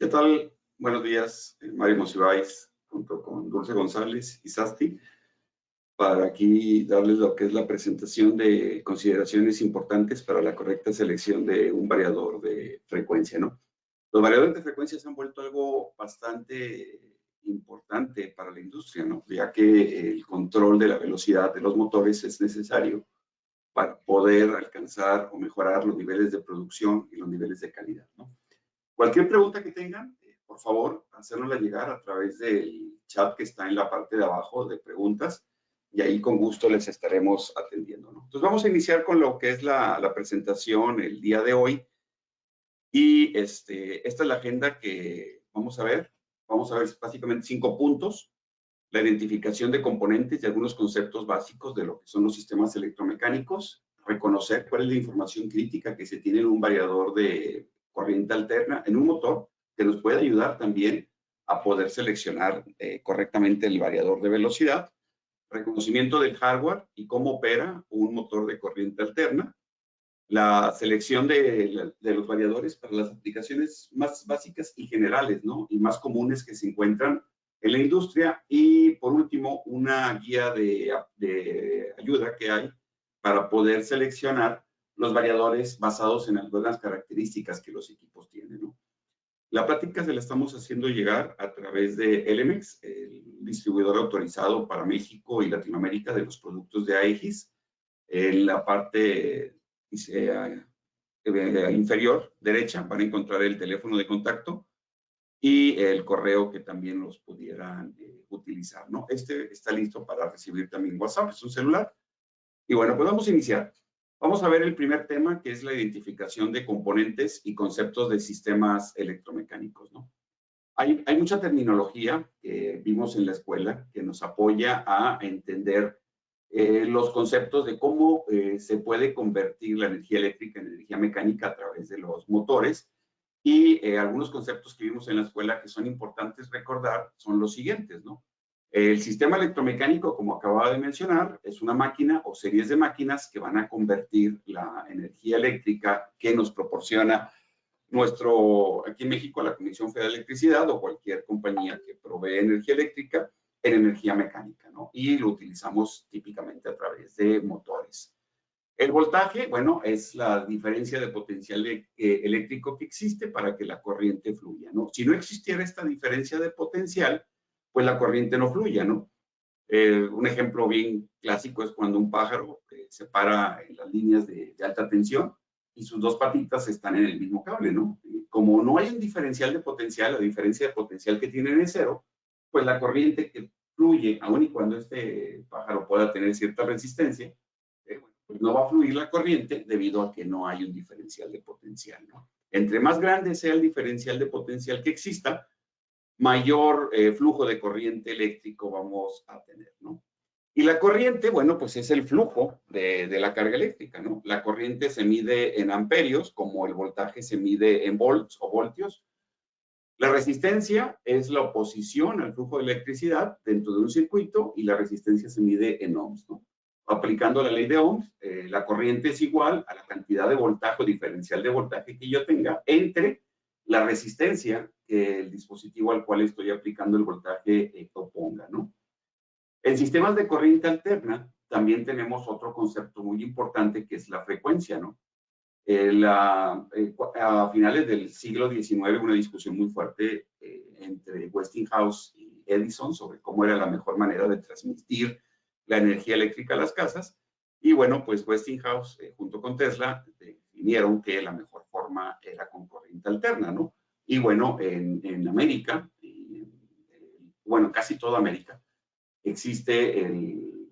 ¿Qué tal? Buenos días, Mario Monsiváis, junto con Dulce González y Sasti, para aquí darles lo que es la presentación de consideraciones importantes para la correcta selección de un variador de frecuencia, ¿no? Los variadores de frecuencia se han vuelto algo bastante importante para la industria, ¿no? Ya que el control de la velocidad de los motores es necesario para poder alcanzar o mejorar los niveles de producción y los niveles de calidad, ¿no? Cualquier pregunta que tengan, por favor, hacérnosla llegar a través del chat que está en la parte de abajo de preguntas y ahí con gusto les estaremos atendiendo, ¿no? Entonces vamos a iniciar con lo que es la presentación el día de hoy y esta es la agenda que vamos a ver. Vamos a ver básicamente 5 puntos: la identificación de componentes y algunos conceptos básicos de lo que son los sistemas electromecánicos, reconocer cuál es la información crítica que se tiene en un variador de corriente alterna, en un motor, que nos puede ayudar también a poder seleccionar correctamente el variador de velocidad, reconocimiento del hardware y cómo opera un motor de corriente alterna, la selección de los variadores para las aplicaciones más básicas y generales, ¿no? Y más comunes que se encuentran en la industria. Y por último, una guía de ayuda que hay para poder seleccionar los variadores basados en algunas características que los equipos tienen, ¿no? La práctica se la estamos haciendo llegar a través de Elemex, el distribuidor autorizado para México y Latinoamérica de los productos de AEGIS. En la parte inferior derecha van a encontrar el teléfono de contacto y el correo que también los pudieran utilizar, ¿no? Este está listo para recibir también WhatsApp, es un celular. Y bueno, pues vamos a iniciar. Vamos a ver el primer tema, que es la identificación de componentes y conceptos de sistemas electromecánicos, ¿no? Hay mucha terminología que vimos en la escuela que nos apoya a entender los conceptos de cómo se puede convertir la energía eléctrica en energía mecánica a través de los motores. Y algunos conceptos que vimos en la escuela que son importantes recordar son los siguientes, ¿no? El sistema electromecánico, como acababa de mencionar, es una máquina o series de máquinas que van a convertir la energía eléctrica que nos proporciona aquí en México, la Comisión Federal de Electricidad o cualquier compañía que provee energía eléctrica en energía mecánica, ¿no? Y lo utilizamos típicamente a través de motores. El voltaje, bueno, es la diferencia de potencial eléctrico que existe para que la corriente fluya, ¿no? Si no existiera esta diferencia de potencial, pues la corriente no fluye, ¿no? Un ejemplo bien clásico es cuando un pájaro se para en las líneas de alta tensión y sus dos patitas están en el mismo cable, ¿no? Como no hay un diferencial de potencial, la diferencia de potencial que tienen es cero, pues la corriente que fluye, aun y cuando este pájaro pueda tener cierta resistencia, pues no va a fluir la corriente debido a que no hay un diferencial de potencial, ¿no? Entre más grande sea el diferencial de potencial que exista, mayor flujo de corriente eléctrico vamos a tener, ¿no? Y la corriente, bueno, pues es el flujo de la carga eléctrica, ¿no? La corriente se mide en amperios, como el voltaje se mide en volts o voltios. La resistencia es la oposición al flujo de electricidad dentro de un circuito y la resistencia se mide en ohms, ¿no? Aplicando la ley de Ohms, la corriente es igual a la cantidad de voltaje o diferencial de voltaje que yo tenga entre la resistencia que el dispositivo al cual estoy aplicando el voltaje oponga, ¿no? En sistemas de corriente alterna también tenemos otro concepto muy importante que es la frecuencia, ¿no? A finales del siglo XIX, una discusión muy fuerte entre Westinghouse y Edison sobre cómo era la mejor manera de transmitir la energía eléctrica a las casas. Y bueno, pues Westinghouse junto con Tesla definieron que la mejor forma era con corriente alterna, ¿no? Y bueno, en América, bueno, casi toda América, existe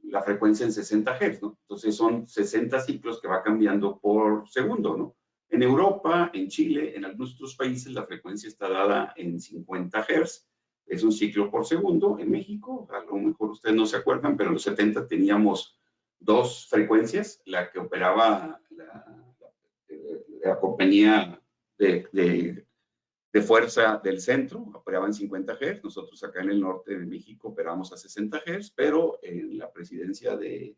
la frecuencia en 60 Hz, ¿no? Entonces son 60 ciclos que va cambiando por segundo, ¿no? En Europa, en Chile, en algunos otros países la frecuencia está dada en 50 Hz, es un ciclo por segundo. En México, a lo mejor ustedes no se acuerdan, pero en los 70 teníamos dos frecuencias, la que operaba la compañía de fuerza del centro, operaba en 50 Hz, nosotros acá en el norte de México operamos a 60 Hz, pero en la presidencia de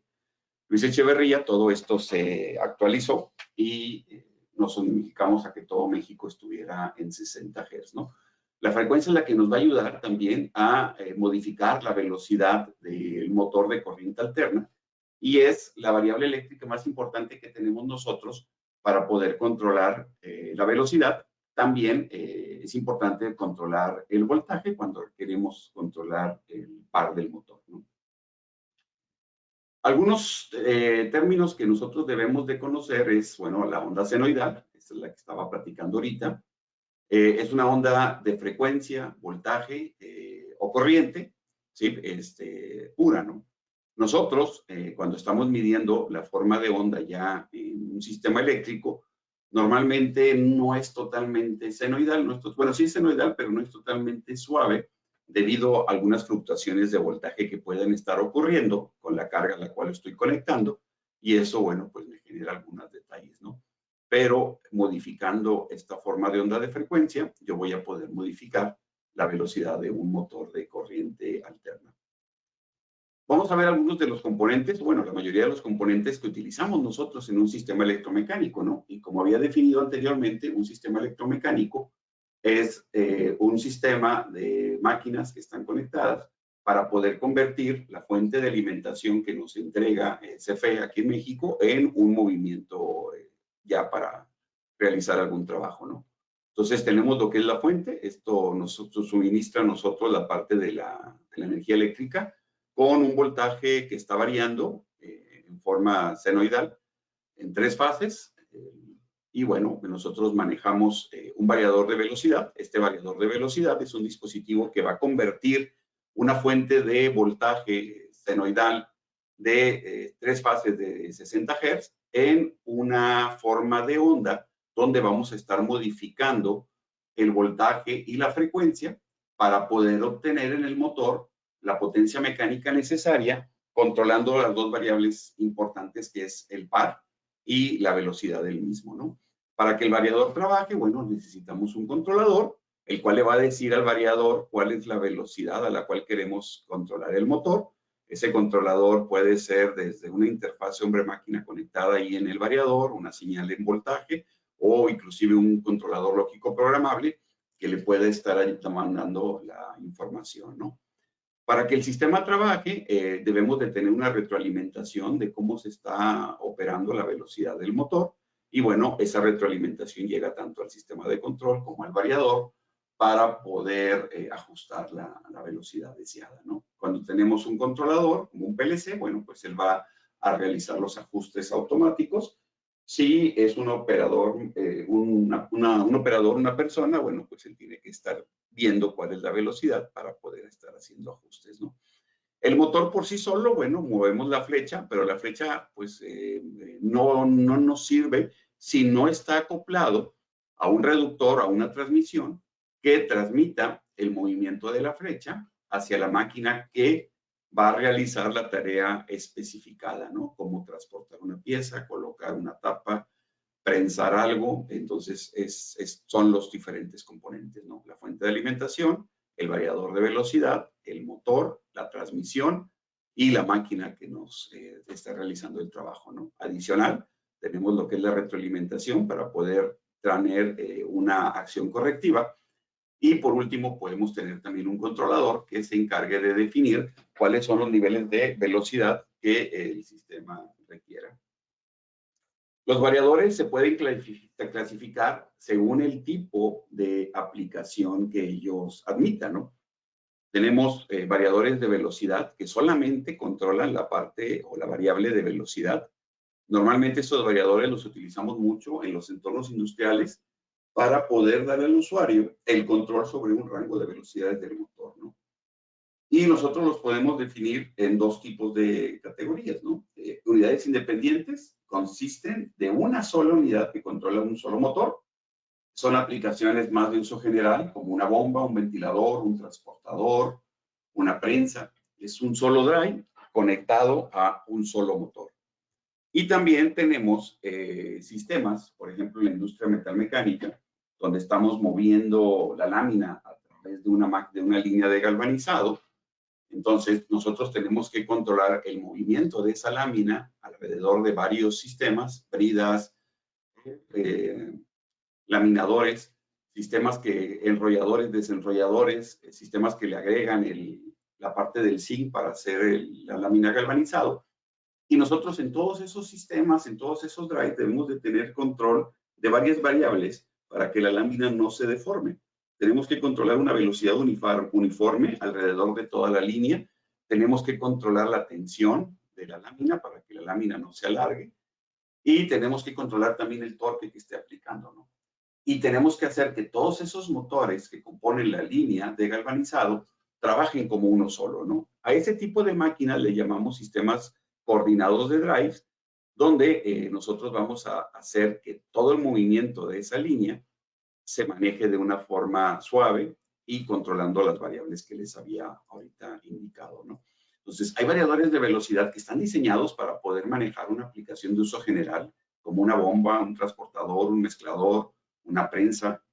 Luis Echeverría todo esto se actualizó y nos unificamos a que todo México estuviera en 60 Hz, ¿no? La frecuencia es la que nos va a ayudar también a modificar la velocidad del motor de corriente alterna y es la variable eléctrica más importante que tenemos nosotros para poder controlar la velocidad. También es importante controlar el voltaje cuando queremos controlar el par del motor, ¿no? Algunos términos que nosotros debemos de conocer es, bueno, la onda senoidal, esta es la que estaba platicando ahorita. Es una onda de frecuencia, voltaje o corriente, ¿sí? Pura, ¿no? Nosotros, cuando estamos midiendo la forma de onda ya en un sistema eléctrico, normalmente no es totalmente senoidal, bueno, sí es senoidal, pero no es totalmente suave, debido a algunas fluctuaciones de voltaje que pueden estar ocurriendo con la carga a la cual estoy conectando, y eso, bueno, pues me genera algunos detalles, ¿no? Pero modificando esta forma de onda de frecuencia, yo voy a poder modificar la velocidad de un motor de corriente alterna. Vamos a ver algunos de los componentes, bueno, la mayoría de los componentes que utilizamos nosotros en un sistema electromecánico, ¿no? Y como había definido anteriormente, un sistema electromecánico es un sistema de máquinas que están conectadas para poder convertir la fuente de alimentación que nos entrega CFE aquí en México en un movimiento ya para realizar algún trabajo, ¿no? Entonces tenemos lo que es la fuente, esto nos suministra a nosotros la parte de la energía eléctrica con un voltaje que está variando en forma senoidal en 3 fases. Y bueno, nosotros manejamos un variador de velocidad. Este variador de velocidad es un dispositivo que va a convertir una fuente de voltaje senoidal de 3 fases de 60 Hz en una forma de onda donde vamos a estar modificando el voltaje y la frecuencia para poder obtener en el motor la potencia mecánica necesaria, controlando las dos variables importantes que es el par y la velocidad del mismo, ¿no? Para que el variador trabaje, bueno, necesitamos un controlador, el cual le va a decir al variador cuál es la velocidad a la cual queremos controlar el motor. Ese controlador puede ser desde una interfaz hombre-máquina conectada ahí en el variador, una señal en voltaje, o inclusive un controlador lógico programable que le puede estar ahí mandando la información, ¿no? Para que el sistema trabaje, debemos de tener una retroalimentación de cómo se está operando la velocidad del motor. Y bueno, esa retroalimentación llega tanto al sistema de control como al variador para poder ajustar la velocidad deseada, ¿no? Cuando tenemos un controlador, como un PLC, bueno, pues él va a realizar los ajustes automáticos. Si es un operador, una persona, bueno, pues él tiene que estar viendo cuál es la velocidad para poder estar haciendo ajustes, ¿no? El motor por sí solo, bueno, movemos la flecha, pero la flecha pues no nos sirve si no está acoplado a un reductor, a una transmisión que transmita el movimiento de la flecha hacia la máquina que va a realizar la tarea especificada, ¿no? Como transportar una pieza, colocar una tapa, prensar algo. Entonces son los diferentes componentes, ¿no? La fuente de alimentación, el variador de velocidad, el motor, la transmisión y la máquina que nos está realizando el trabajo, ¿no? Adicional, tenemos lo que es la retroalimentación para poder tener una acción correctiva. Y por último, podemos tener también un controlador que se encargue de definir cuáles son los niveles de velocidad que el sistema requiera. Los variadores se pueden clasificar según el tipo de aplicación que ellos admitan, ¿no? Tenemos variadores de velocidad que solamente controlan la parte o la variable de velocidad. Normalmente estos variadores los utilizamos mucho en los entornos industriales para poder dar al usuario el control sobre un rango de velocidades del motor, ¿no? Y nosotros los podemos definir en 2 tipos de categorías, ¿no? Unidades independientes consisten de una sola unidad que controla un solo motor. Son aplicaciones más de uso general, como una bomba, un ventilador, un transportador, una prensa. Es un solo drive conectado a un solo motor. Y también tenemos sistemas, por ejemplo, en la industria metalmecánica, donde estamos moviendo la lámina a través de una línea de galvanizado. Entonces, nosotros tenemos que controlar el movimiento de esa lámina alrededor de varios sistemas, bridas, laminadores, sistemas que enrolladores, desenrolladores, sistemas que le agregan la parte del zinc para hacer la lámina galvanizado. Y nosotros en todos esos sistemas, en todos esos drives, debemos de tener control de varias variables para que la lámina no se deforme. Tenemos que controlar una velocidad uniforme alrededor de toda la línea. Tenemos que controlar la tensión de la lámina para que la lámina no se alargue. Y tenemos que controlar también el torque que esté aplicando, ¿no? Y tenemos que hacer que todos esos motores que componen la línea de galvanizado trabajen como uno solo, ¿no? A ese tipo de máquinas le llamamos sistemas coordinados de drives, donde nosotros vamos a hacer que todo el movimiento de esa línea se maneje de una forma suave y controlando las variables que les había ahorita indicado, ¿no? Entonces, hay variadores de velocidad que están diseñados para poder manejar una aplicación de uso general, como una bomba, un transportador, un mezclador, una prensa,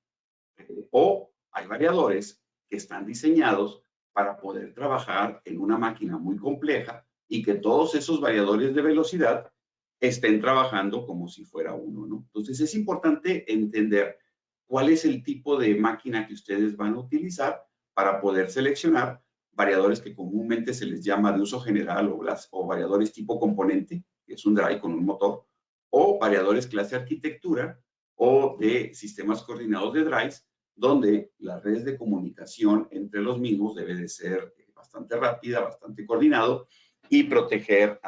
o hay variadores que están diseñados para poder trabajar en una máquina muy compleja y que todos esos variadores de velocidad estén trabajando como si fuera uno, ¿no? Entonces, es importante entender cuál es el tipo de máquina que ustedes van a utilizar para poder seleccionar variadores que comúnmente se les llama de uso general o variadores tipo componente, que es un drive con un motor, o variadores clase arquitectura o de sistemas coordinados de drives, donde las redes de comunicación entre los mismos debe de ser bastante rápida, bastante coordinado y proteger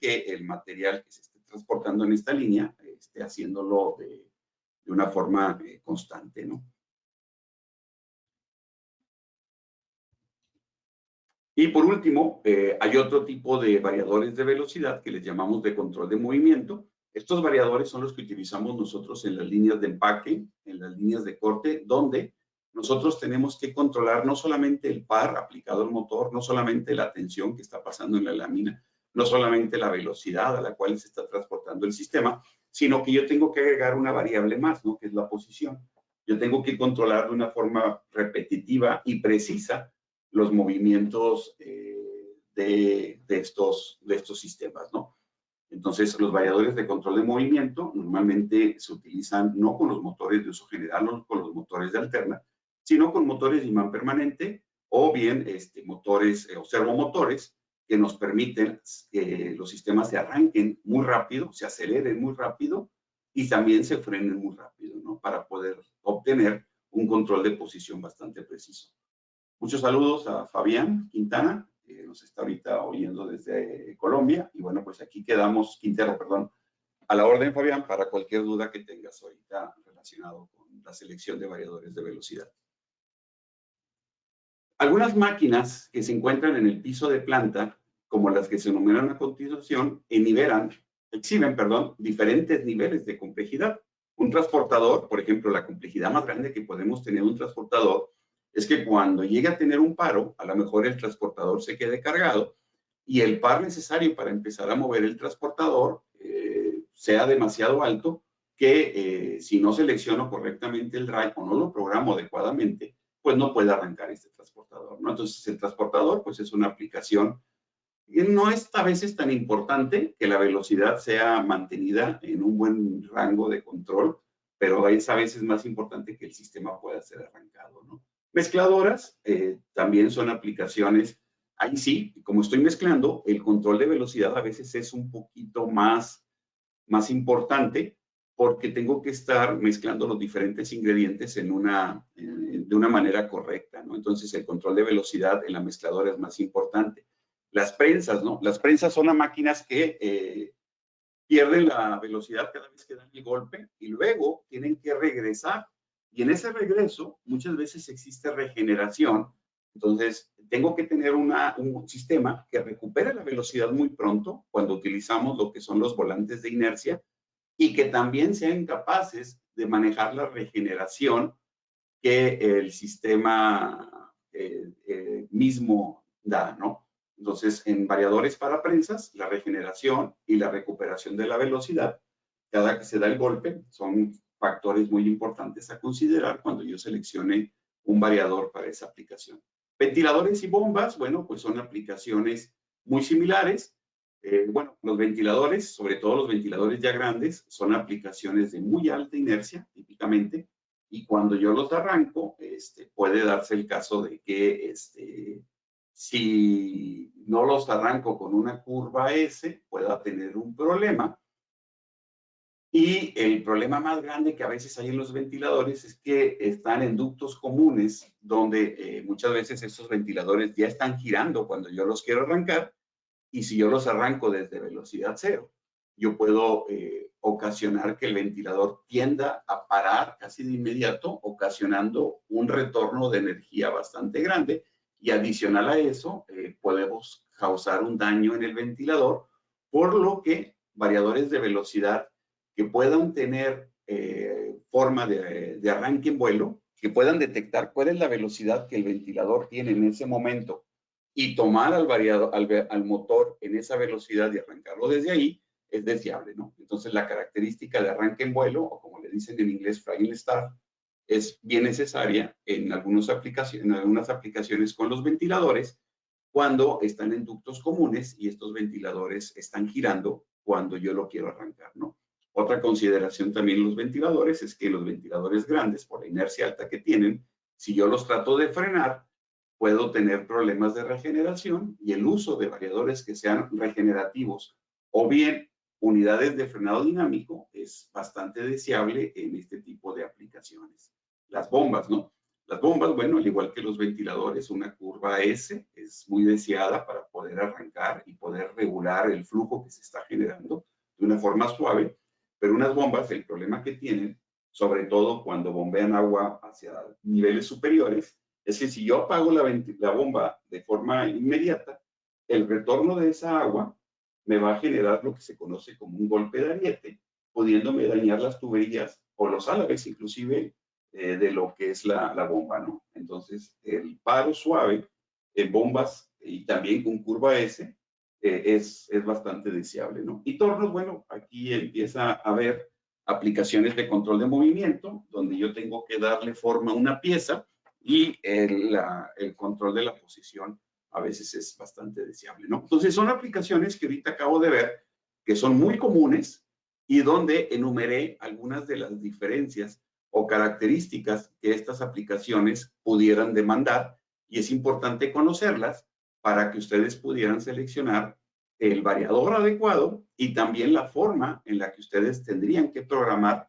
que el material que se esté transportando en esta línea esté haciéndolo de una forma constante, ¿no? Y por último, hay otro tipo de variadores de velocidad que les llamamos de control de movimiento. Estos variadores son los que utilizamos nosotros en las líneas de empaque, en las líneas de corte, donde nosotros tenemos que controlar no solamente el par aplicado al motor, no solamente la tensión que está pasando en la lámina, no solamente la velocidad a la cual se está transportando el sistema, sino que yo tengo que agregar una variable más, ¿no? Que es la posición. Yo tengo que controlar de una repetitiva y precisa los movimientos de estos sistemas, ¿no? Entonces, los variadores de control de movimiento normalmente se utilizan no con los motores de uso general o con los motores de alterna, sino con motores de imán permanente o bien motores o servomotores que nos permiten que los sistemas se arranquen muy rápido, se aceleren muy rápido y también se frenen muy rápido, ¿no? Para poder obtener un control de posición bastante preciso. Muchos saludos a Fabián Quintana, que nos está ahorita oyendo desde Colombia. Y bueno, pues aquí quedamos, Quintero, perdón, a la orden, Fabián, para cualquier duda que tengas ahorita relacionado con la selección de variadores de velocidad. Algunas máquinas que se encuentran en el piso de planta, como las que se enumeran a continuación, exhiben, diferentes niveles de complejidad. Un transportador, por ejemplo, la complejidad más grande que podemos tener un transportador es que cuando llegue a tener un paro, a lo mejor el transportador se quede cargado y el par necesario para empezar a mover el transportador sea demasiado alto que si no selecciono correctamente el drive o no lo programo adecuadamente, pues no puede arrancar este transportador, ¿no? Entonces, el transportador, pues es una aplicación que no es a veces tan importante que la velocidad sea mantenida en un buen rango de control, pero es a veces más importante que el sistema pueda ser arrancado, ¿no? Mezcladoras también son aplicaciones, ahí sí, como estoy mezclando, el control de velocidad a veces es un poquito más importante porque tengo que estar mezclando los diferentes ingredientes de una manera correcta, ¿no? Entonces, el control de velocidad en la mezcladora es más importante. Las prensas, ¿no? Las prensas son las máquinas que pierden la velocidad cada vez que dan el golpe y luego tienen que regresar. Y en ese regreso, muchas veces existe regeneración. Entonces, tengo que tener un sistema que recupere la velocidad muy pronto cuando utilizamos lo que son los volantes de inercia y que también sean capaces de manejar la regeneración que el sistema mismo da, ¿no? Entonces, en variadores para prensas, la regeneración y la recuperación de la velocidad, cada que se da el golpe, son factores muy importantes a considerar cuando yo seleccione un variador para esa aplicación. Ventiladores y bombas, bueno, pues son aplicaciones muy similares. Bueno, los ventiladores, sobre todo los ventiladores ya grandes, son aplicaciones de muy alta inercia, típicamente, y cuando yo los arranco, puede darse el caso de que si no los arranco con una curva S, pueda tener un problema. Y el problema más grande que a veces hay en los ventiladores es que están en ductos comunes donde muchas veces esos ventiladores ya están girando cuando yo los quiero arrancar, y si yo los arranco desde velocidad cero, yo puedo ocasionar que el ventilador tienda a parar casi de inmediato, ocasionando un retorno de energía bastante grande, y adicional a eso podemos causar un daño en el ventilador, por lo que variadores de velocidad que puedan tener forma de arranque en vuelo, que puedan detectar cuál es la velocidad que el ventilador tiene en ese momento y tomar al motor en esa velocidad y arrancarlo desde ahí, es deseable, ¿no? Entonces, la característica de arranque en vuelo, o como le dicen en inglés, flying start, es bien necesaria en algunas aplicaciones con los ventiladores, cuando están en ductos comunes y estos ventiladores están girando cuando yo lo quiero arrancar, ¿no? Otra consideración también en los ventiladores es que los ventiladores grandes, por la inercia alta que tienen, si yo los trato de frenar, puedo tener problemas de regeneración, y el uso de variadores que sean regenerativos o bien unidades de frenado dinámico es bastante deseable en este tipo de aplicaciones. Las bombas, ¿no? Las bombas, bueno, al igual que los ventiladores, una curva S es muy deseada para poder arrancar y poder regular el flujo que se está generando de una forma suave, pero unas bombas, el problema que tienen, sobre todo cuando bombean agua hacia niveles superiores, es que si yo apago la bomba de forma inmediata, el retorno de esa agua me va a generar lo que se conoce como un golpe de ariete, pudiéndome dañar las tuberías o los álabes inclusive de lo que es la bomba, ¿no? Entonces, el paro suave en bombas y también con curva S es bastante deseable, ¿no? Y tornos, bueno, aquí empieza a haber aplicaciones de control de movimiento, donde yo tengo que darle forma a una pieza, y el control de la posición a veces es bastante deseable, ¿no? Entonces, son aplicaciones que ahorita acabo de ver que son muy comunes y donde enumeré algunas de las diferencias o características que estas aplicaciones pudieran demandar, y es importante conocerlas para que ustedes pudieran seleccionar el variador adecuado y también la forma en la que ustedes tendrían que programar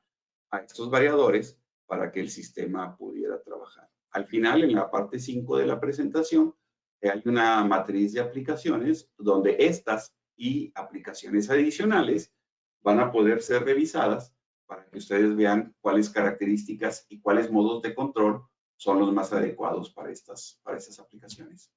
a estos variadores para que el sistema pudiera trabajar. Al final, en la parte 5 de la presentación, hay una matriz de aplicaciones donde estas y aplicaciones adicionales van a poder ser revisadas para que ustedes vean cuáles características y cuáles modos de control son los más adecuados para estas aplicaciones.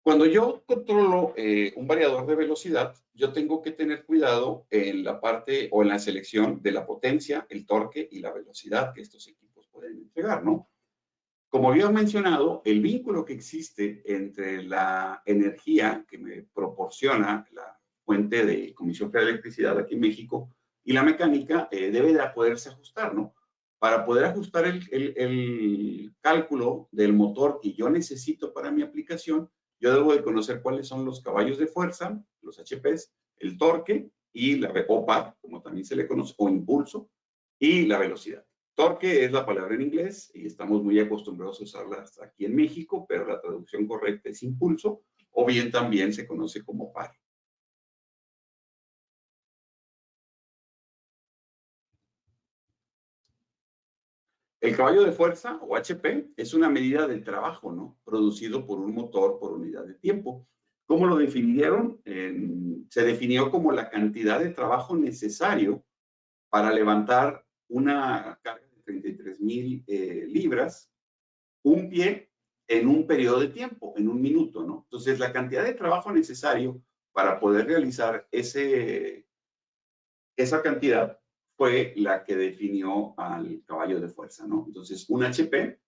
Cuando yo controlo un variador de velocidad, yo tengo que tener cuidado en la parte o en la selección de la potencia, el torque y la velocidad que estos equipos pueden entregar, ¿no? Como había mencionado, el vínculo que existe entre la energía que me proporciona la fuente de Comisión Federal de Electricidad aquí en México y la mecánica debe de poderse ajustar, ¿no? Para poder ajustar el cálculo del motor que yo necesito para mi aplicación, yo debo de conocer cuáles son los caballos de fuerza, los HPs, el torque y la OPA, como también se le conoce, o impulso, y la velocidad. Torque es la palabra en inglés y estamos muy acostumbrados a usarla hasta aquí en México, pero la traducción correcta es impulso, o bien también se conoce como par. El caballo de fuerza, o HP, es una medida del trabajo, ¿no? Producido por un motor por unidad de tiempo. ¿Cómo lo definieron? Se definió como la cantidad de trabajo necesario para levantar una carga de 33,000 libras, un pie, en un periodo de tiempo, en un minuto, ¿no? Entonces, la cantidad de trabajo necesario para poder realizar esa cantidad fue la que definió al caballo de fuerza, ¿no? Entonces, un HP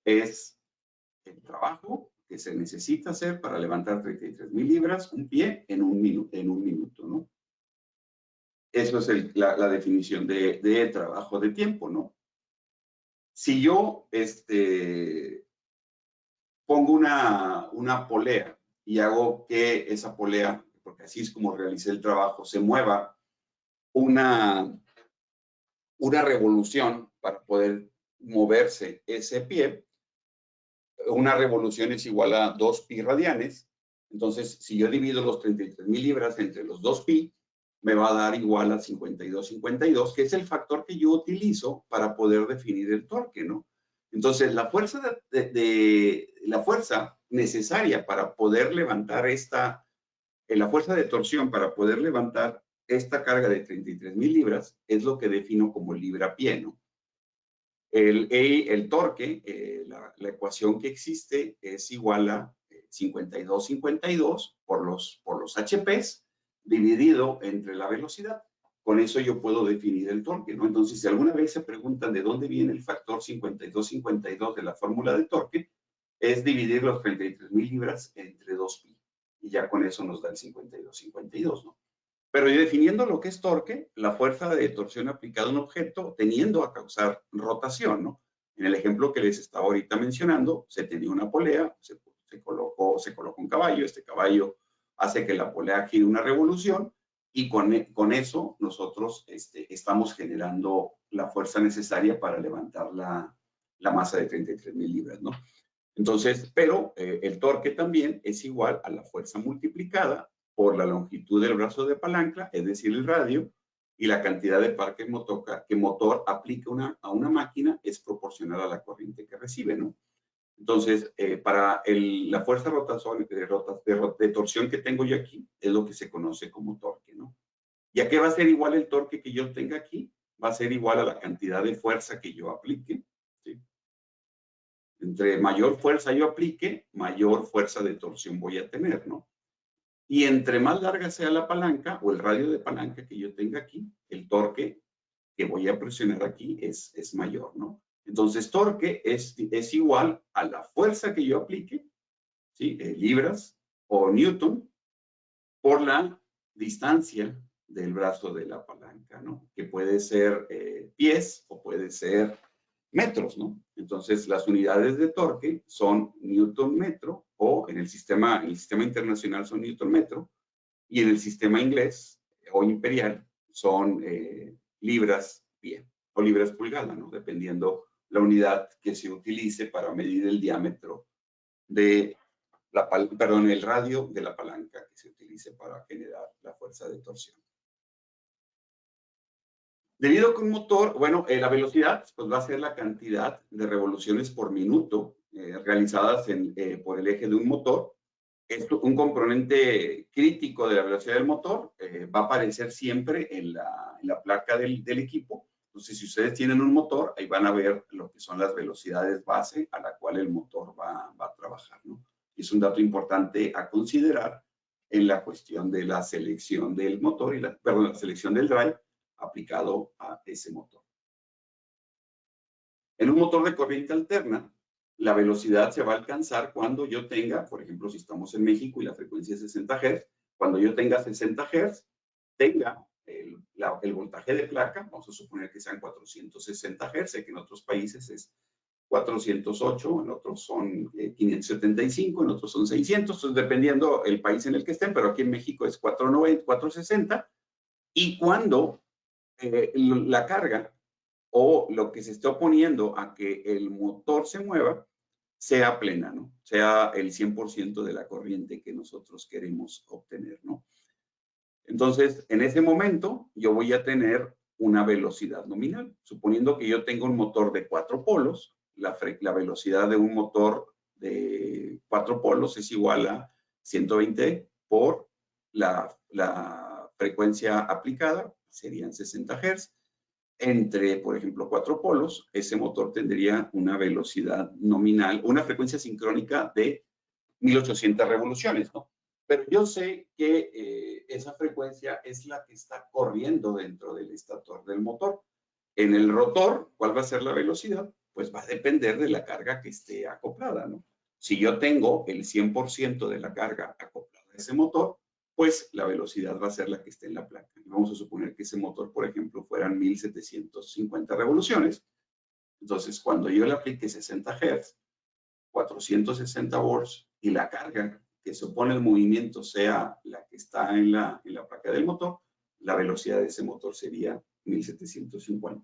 es el trabajo que se necesita hacer para levantar 33,000 libras, un pie, en un minuto, ¿no? Eso es la definición de trabajo de tiempo, ¿no? Si yo pongo una polea y hago que esa polea, porque así es como realicé el trabajo, se mueva una revolución para poder moverse ese pie, una revolución es igual a 2 pi radianes. Entonces, si yo divido los 33,000 libras entre los 2 pi, me va a dar igual a 52, que es el factor que yo utilizo para poder definir el torque, ¿no? Entonces, la fuerza necesaria para poder levantar la fuerza de torsión para poder levantar esta carga de 33,000 libras es lo que defino como libra-pie, ¿no? El torque, la ecuación que existe es igual a 52 por los HPs dividido entre la velocidad. Con eso yo puedo definir el torque, ¿no? Entonces, si alguna vez se preguntan de dónde viene el factor 52 de la fórmula de torque, es dividir los 33,000 libras entre 2 pi. Y ya con eso nos da el 52, ¿no? Pero definiendo lo que es torque, la fuerza de torsión aplicada a un objeto teniendo a causar rotación, ¿no? En el ejemplo que les estaba ahorita mencionando, se tenía una polea, se colocó un caballo, este caballo hace que la polea gire una revolución y con eso nosotros estamos generando la fuerza necesaria para levantar la masa de 33,000 libras, ¿no? Entonces, pero el torque también es igual a la fuerza multiplicada por la longitud del brazo de palanca, es decir, el radio, y la cantidad de par que el motor aplica a una máquina es proporcional a la corriente que recibe, ¿no? Entonces, para la fuerza de torsión que tengo yo aquí, es lo que se conoce como torque, ¿no? ¿Y a qué va a ser igual el torque que yo tenga aquí? Va a ser igual a la cantidad de fuerza que yo aplique, ¿sí? Entre mayor fuerza yo aplique, mayor fuerza de torsión voy a tener, ¿no? Y entre más larga sea la palanca o el radio de palanca que yo tenga aquí, el torque que voy a presionar aquí es mayor, ¿no? Entonces, torque es igual a la fuerza que yo aplique, ¿sí? Libras o newton, por la distancia del brazo de la palanca, ¿no? Que puede ser pies o puede ser metros, ¿no? Entonces, las unidades de torque son newton metro o en el sistema internacional son newton metro y en el sistema inglés o imperial son libras pie o libras pulgada, ¿no? Dependiendo la unidad que se utilice para medir el diámetro de el radio de la palanca que se utilice para generar la fuerza de torsión. Debido a que un motor, bueno, la velocidad pues va a ser la cantidad de revoluciones por minuto realizadas por el eje de un motor. Esto, un componente crítico de la velocidad del motor va a aparecer siempre en la placa del equipo. Entonces, si ustedes tienen un motor, ahí van a ver lo que son las velocidades base a la cual el motor va a trabajar, ¿no? Y es un dato importante a considerar en la cuestión de la selección del motor la selección del drive aplicado a ese motor. En un motor de corriente alterna, la velocidad se va a alcanzar cuando yo tenga, por ejemplo, si estamos en México y la frecuencia es 60 Hz, cuando yo tenga 60 Hz, tenga el voltaje de placa, vamos a suponer que sean 460 Hz, que en otros países es 408, en otros son 575, en otros son 600, entonces dependiendo el país en el que estén, pero aquí en México es 490, 460, y cuando la carga o lo que se está oponiendo a que el motor se mueva sea plena, ¿no? Sea el 100% de la corriente que nosotros queremos obtener, ¿no? Entonces, en ese momento, yo voy a tener una velocidad nominal. Suponiendo que yo tengo un motor de 4 polos, la velocidad de un motor de 4 polos es igual a 120 por la frecuencia aplicada, serían 60 Hz. Entre, por ejemplo, 4 polos, ese motor tendría una velocidad nominal, una frecuencia sincrónica de 1800 revoluciones, ¿no? Pero yo sé que esa frecuencia es la que está corriendo dentro del estator del motor. En el rotor, ¿cuál va a ser la velocidad? Pues va a depender de la carga que esté acoplada, ¿no? Si yo tengo el 100% de la carga acoplada a ese motor, pues la velocidad va a ser la que esté en la placa. Vamos a suponer que ese motor, por ejemplo, fueran 1750 revoluciones. Entonces, cuando yo le aplique 60 Hz, 460 volts y la carga que se opone al movimiento sea la que está en la placa del motor, la velocidad de ese motor sería 1750.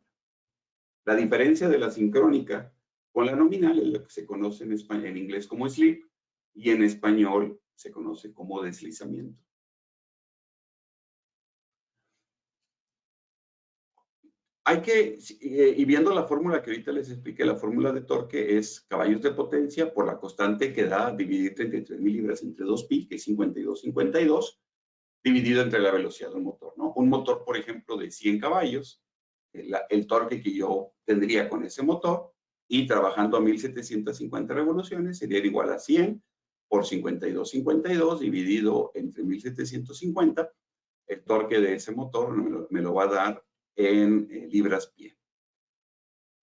La diferencia de la sincrónica con la nominal es lo que se conoce en inglés como slip y en español se conoce como deslizamiento. Hay que, y viendo la fórmula que ahorita les expliqué, la fórmula de torque es caballos de potencia por la constante que da dividir 33,000 libras entre 2pi, que es 52, dividido entre la velocidad del motor, ¿no? Un motor, por ejemplo, de 100 caballos, el torque que yo tendría con ese motor, y trabajando a 1750 revoluciones, sería igual a 100 por 52 dividido entre 1750. El torque de ese motor me lo va a dar en libras-pie.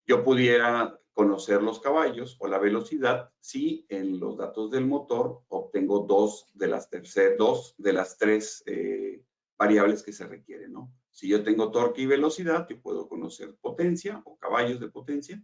Yo pudiera conocer los caballos o la velocidad si en los datos del motor obtengo dos de las tres variables que se requieren, ¿no? Si yo tengo torque y velocidad, yo puedo conocer potencia o caballos de potencia.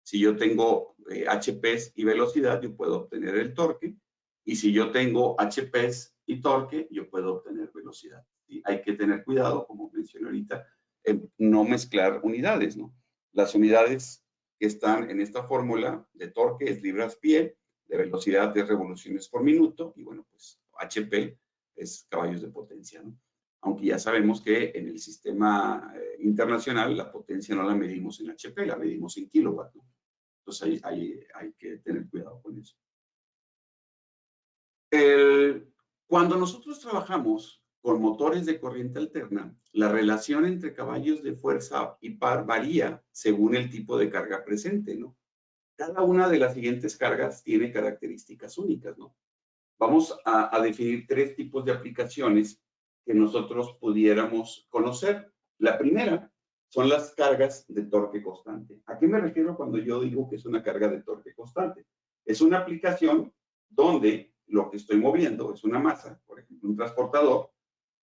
Si yo tengo HPs y velocidad, yo puedo obtener el torque. Y si yo tengo HPs y torque, yo puedo obtener velocidad. ¿Sí? Hay que tener cuidado, como mencioné ahorita, en no mezclar unidades, ¿no? Las unidades que están en esta fórmula de torque es libras-pie, de velocidad de revoluciones por minuto, y bueno, pues HP es caballos de potencia, ¿no? Aunque ya sabemos que en el sistema internacional la potencia no la medimos en HP, la medimos en kilowatt, ¿no? Entonces hay que tener cuidado con eso. Cuando nosotros trabajamos con motores de corriente alterna, la relación entre caballos de fuerza y par varía según el tipo de carga presente, ¿no? Cada una de las siguientes cargas tiene características únicas, ¿no? Vamos a definir tres tipos de aplicaciones que nosotros pudiéramos conocer. La primera son las cargas de torque constante. ¿A qué me refiero cuando yo digo que es una carga de torque constante? Es una aplicación donde lo que estoy moviendo es una masa, por ejemplo, un transportador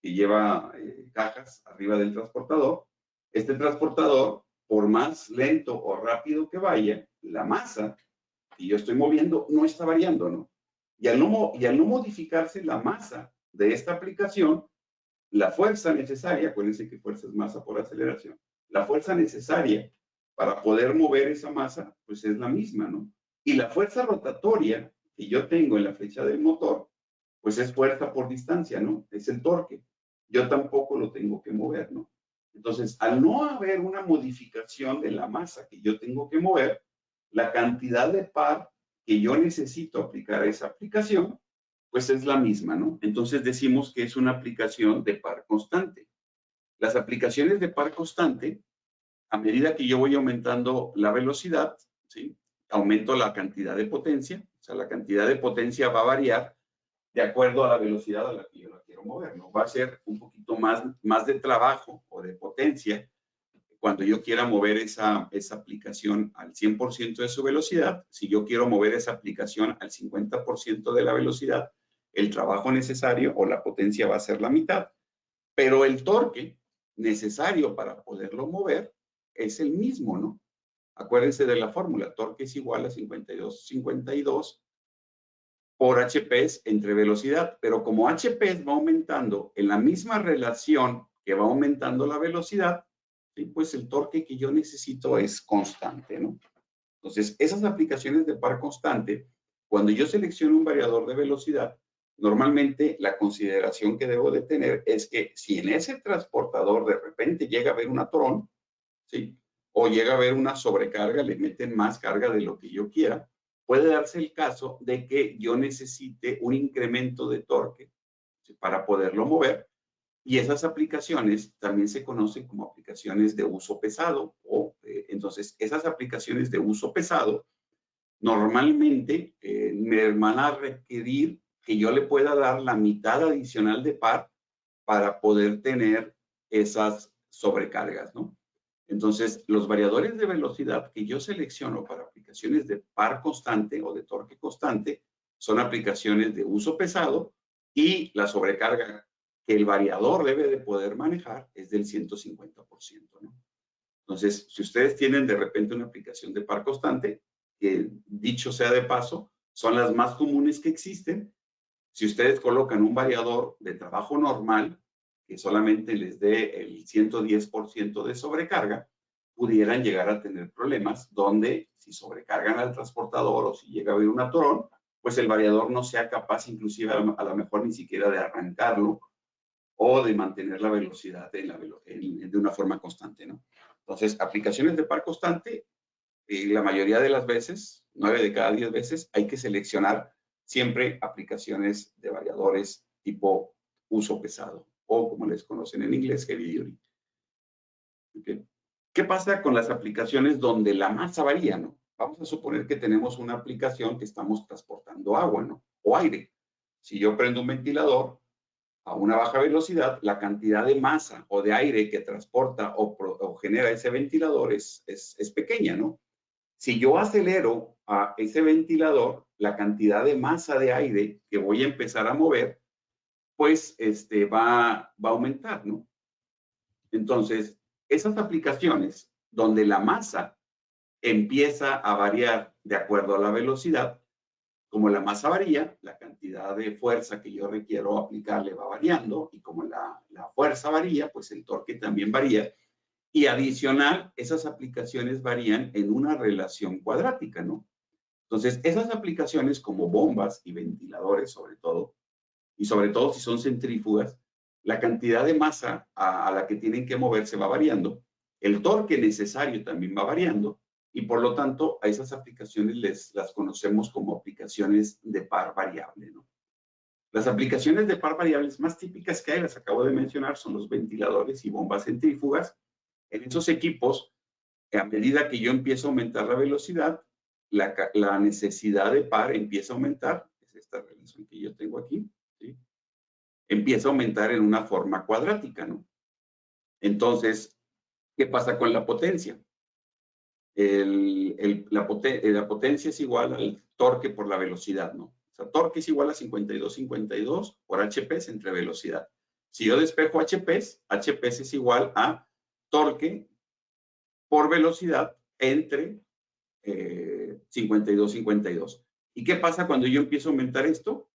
que lleva cajas arriba del transportador. Este transportador, por más lento o rápido que vaya, la masa que yo estoy moviendo no está variando, ¿no? Y al no modificarse la masa de esta aplicación, la fuerza necesaria, acuérdense que fuerza es masa por aceleración, la fuerza necesaria para poder mover esa masa, pues es la misma, ¿no? Y la fuerza rotatoria que yo tengo en la flecha del motor, pues es fuerza por distancia, ¿no? Es el torque. Yo tampoco lo tengo que mover, ¿no? Entonces, al no haber una modificación de la masa que yo tengo que mover, la cantidad de par que yo necesito aplicar a esa aplicación, pues es la misma, ¿no? Entonces decimos que es una aplicación de par constante. Las aplicaciones de par constante, a medida que yo voy aumentando la velocidad, ¿sí? Aumento la cantidad de potencia, o sea, la cantidad de potencia va a variar de acuerdo a la velocidad a la que yo la quiero mover, ¿no? Va a ser un poquito más de trabajo o de potencia cuando yo quiera mover esa aplicación al 100% de su velocidad. Si yo quiero mover esa aplicación al 50% de la velocidad, el trabajo necesario o la potencia va a ser la mitad, pero el torque necesario para poderlo mover es el mismo, ¿no? Acuérdense de la fórmula, torque es igual a 52 por HPs entre velocidad, pero como HPs va aumentando en la misma relación que va aumentando la velocidad, ¿sí? Pues el torque que yo necesito es constante, ¿no? Entonces, esas aplicaciones de par constante, cuando yo selecciono un variador de velocidad, normalmente la consideración que debo de tener es que si en ese transportador de repente llega a haber un atorón, ¿sí? O llega a haber una sobrecarga, le meten más carga de lo que yo quiera, puede darse el caso de que yo necesite un incremento de torque, ¿sí? Para poderlo mover. Y esas aplicaciones también se conocen como aplicaciones de uso pesado. Entonces, esas aplicaciones de uso pesado normalmente me van a requerir que yo le pueda dar la mitad adicional de par para poder tener esas sobrecargas, ¿no? Entonces, los variadores de velocidad que yo selecciono para aplicaciones de par constante o de torque constante son aplicaciones de uso pesado y la sobrecarga que el variador debe de poder manejar es del 150%, ¿no? Entonces, si ustedes tienen de repente una aplicación de par constante, que dicho sea de paso, son las más comunes que existen. Si ustedes colocan un variador de trabajo normal, que solamente les dé el 110% de sobrecarga, pudieran llegar a tener problemas donde si sobrecargan al transportador o si llega a haber un atorón, pues el variador no sea capaz inclusive a lo mejor ni siquiera de arrancarlo o de mantener la velocidad de una forma constante, ¿no? Entonces, aplicaciones de par constante, la mayoría de las veces, 9 de cada 10 veces, hay que seleccionar siempre aplicaciones de variadores tipo uso pesado o como les conocen en inglés, heavy duty. ¿Okay? ¿Qué pasa con las aplicaciones donde la masa varía, no? Vamos a suponer que tenemos una aplicación que estamos transportando agua, ¿no? O aire. Si yo prendo un ventilador a una baja velocidad, la cantidad de masa o de aire que transporta o genera ese ventilador es pequeña, ¿no? Si yo acelero a ese ventilador, la cantidad de masa de aire que voy a empezar a mover, pues va a aumentar, ¿no? Entonces, esas aplicaciones donde la masa empieza a variar de acuerdo a la velocidad, como la masa varía, la cantidad de fuerza que yo requiero aplicarle va variando y como la fuerza varía, pues el torque también varía. Y adicional, esas aplicaciones varían en una relación cuadrática, ¿no? Entonces, esas aplicaciones como bombas y ventiladores sobre todo, y sobre todo si son centrífugas, la cantidad de masa a la que tienen que moverse va variando, el torque necesario también va variando, y por lo tanto a esas aplicaciones las conocemos como aplicaciones de par variable, ¿no? Las aplicaciones de par variables más típicas que hay, las acabo de mencionar, son los ventiladores y bombas centrífugas. En esos equipos, a medida que yo empiezo a aumentar la velocidad, la necesidad de par empieza a aumentar. Es esta relación que yo tengo aquí, ¿sí? Empieza a aumentar en una forma cuadrática, ¿no? Entonces, ¿qué pasa con la potencia? La potencia es igual al torque por la velocidad, ¿no? O sea, torque es igual a 52 por HPs entre velocidad. Si yo despejo HPs es igual a torque por velocidad entre 52. ¿Y qué pasa cuando yo empiezo a aumentar esto?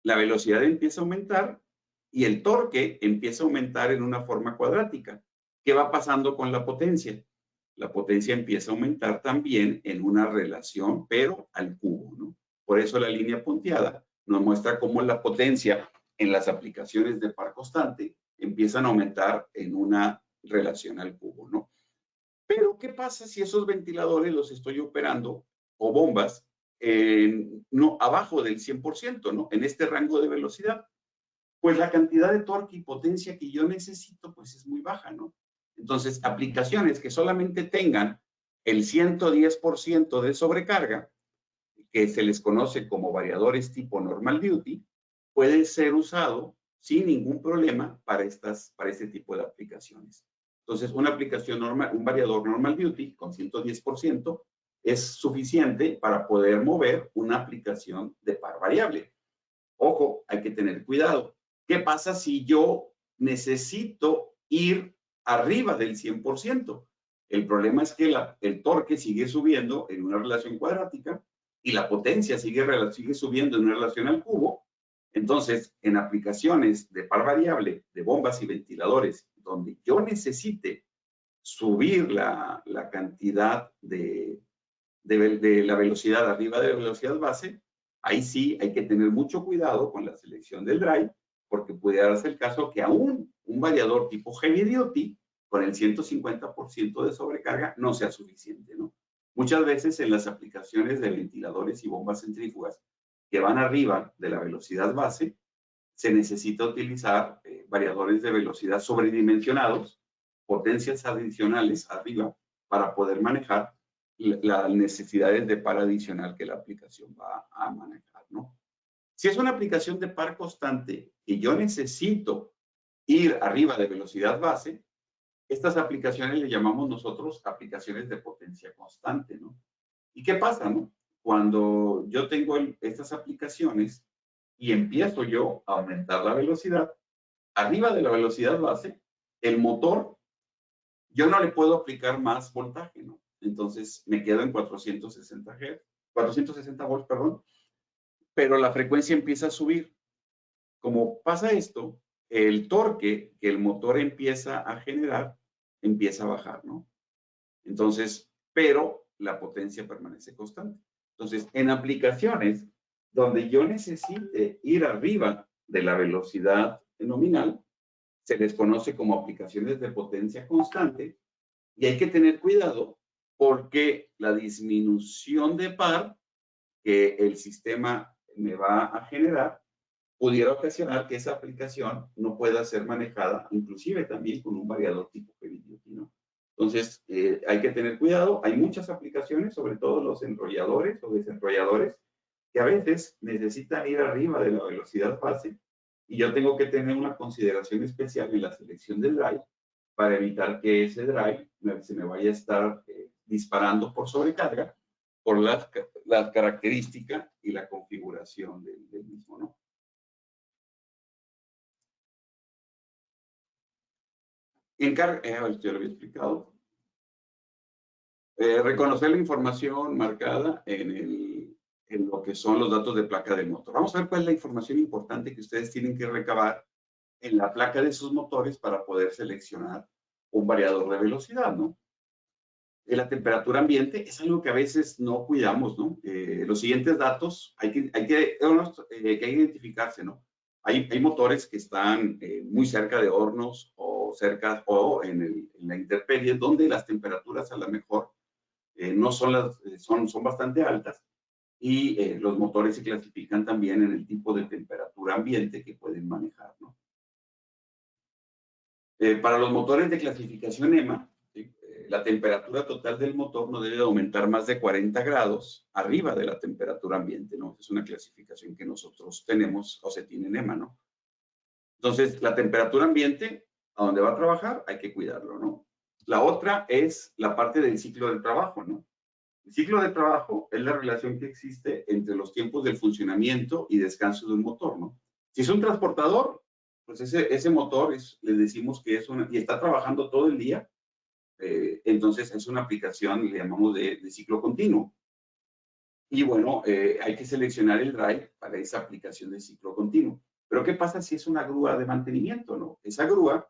La velocidad empieza a aumentar y el torque empieza a aumentar en una forma cuadrática. ¿Qué va pasando con la potencia? La potencia empieza a aumentar también en una relación, pero al cubo, ¿no? Por eso la línea punteada nos muestra cómo la potencia en las aplicaciones de par constante empiezan a aumentar en una relación al cubo, ¿no? Pero, ¿qué pasa si esos ventiladores los estoy operando o bombas no, abajo del 100%, ¿no? En este rango de velocidad? Pues la cantidad de torque y potencia que yo necesito, pues es muy baja, ¿no? Entonces, aplicaciones que solamente tengan el 110% de sobrecarga, que se les conoce como variadores tipo normal duty, puede ser usado sin ningún problema para este tipo de aplicaciones. Entonces, una aplicación normal, un variador normal duty con 110% es suficiente para poder mover una aplicación de par variable. Ojo, hay que tener cuidado. ¿Qué pasa si yo necesito ir arriba del 100%? El problema es que el torque sigue subiendo en una relación cuadrática y la potencia sigue subiendo en una relación al cubo. Entonces, en aplicaciones de par variable, de bombas y ventiladores, donde yo necesite subir la cantidad de la velocidad arriba de la velocidad base, ahí sí hay que tener mucho cuidado con la selección del drive, porque puede darse el caso que aún un variador tipo heavy duty, con el 150% de sobrecarga, no sea suficiente, ¿no? Muchas veces en las aplicaciones de ventiladores y bombas centrífugas que van arriba de la velocidad base, se necesita utilizar variadores de velocidad sobredimensionados, potencias adicionales arriba, para poder manejar las necesidades de par adicional que la aplicación va a manejar, ¿no? Si es una aplicación de par constante y yo necesito ir arriba de velocidad base, estas aplicaciones le llamamos nosotros aplicaciones de potencia constante, ¿no? ¿Y qué pasa, no? Cuando yo tengo estas aplicaciones y empiezo yo a aumentar la velocidad, arriba de la velocidad base, el motor, yo no le puedo aplicar más voltaje, ¿no? Entonces me quedo en 460 volts, perdón, pero la frecuencia empieza a subir. Como pasa esto, el torque que el motor empieza a generar empieza a bajar, ¿no? Entonces, pero la potencia permanece constante. Entonces, en aplicaciones donde yo necesite ir arriba de la velocidad nominal, se les conoce como aplicaciones de potencia constante, y hay que tener cuidado porque la disminución de par que el sistema me va a generar pudiera ocasionar que esa aplicación no pueda ser manejada, inclusive también con un variador tipo heavy duty, ¿no? Entonces, hay que tener cuidado. Hay muchas aplicaciones, sobre todo los enrolladores o desenrolladores, que a veces necesitan ir arriba de la velocidad base, y yo tengo que tener una consideración especial en la selección del drive para evitar que ese drive se me vaya a estar disparando por sobrecarga por la característica y la configuración del mismo, ¿no? Ya lo había explicado. Reconocer la información marcada en lo que son los datos de placa del motor. Vamos a ver cuál es la información importante que ustedes tienen que recabar en la placa de sus motores para poder seleccionar un variador de velocidad, ¿no? La temperatura ambiente es algo que a veces no cuidamos, ¿no? Los siguientes datos hay que identificarse, ¿no? Hay motores que están muy cerca de hornos o cerca o en la intemperie, donde las temperaturas a lo mejor no son son bastante altas, y los motores se clasifican también en el tipo de temperatura ambiente que pueden manejar, ¿no? Para los motores de clasificación EMA, ¿sí? La temperatura total del motor no debe aumentar más de 40 grados arriba de la temperatura ambiente, ¿no? Es una clasificación que nosotros tenemos o se tiene en EMA, ¿no? Entonces, la temperatura ambiente, a donde va a trabajar, hay que cuidarlo, ¿no? La otra es la parte del ciclo de trabajo, ¿no? El ciclo de trabajo es la relación que existe entre los tiempos del funcionamiento y descanso de un motor, ¿no? Si es un transportador, pues ese motor les decimos que es y está trabajando todo el día, entonces es una aplicación, le llamamos de ciclo continuo. Y bueno, hay que seleccionar el drive para esa aplicación de ciclo continuo. Pero ¿qué pasa si es una grúa de mantenimiento, no? Esa grúa,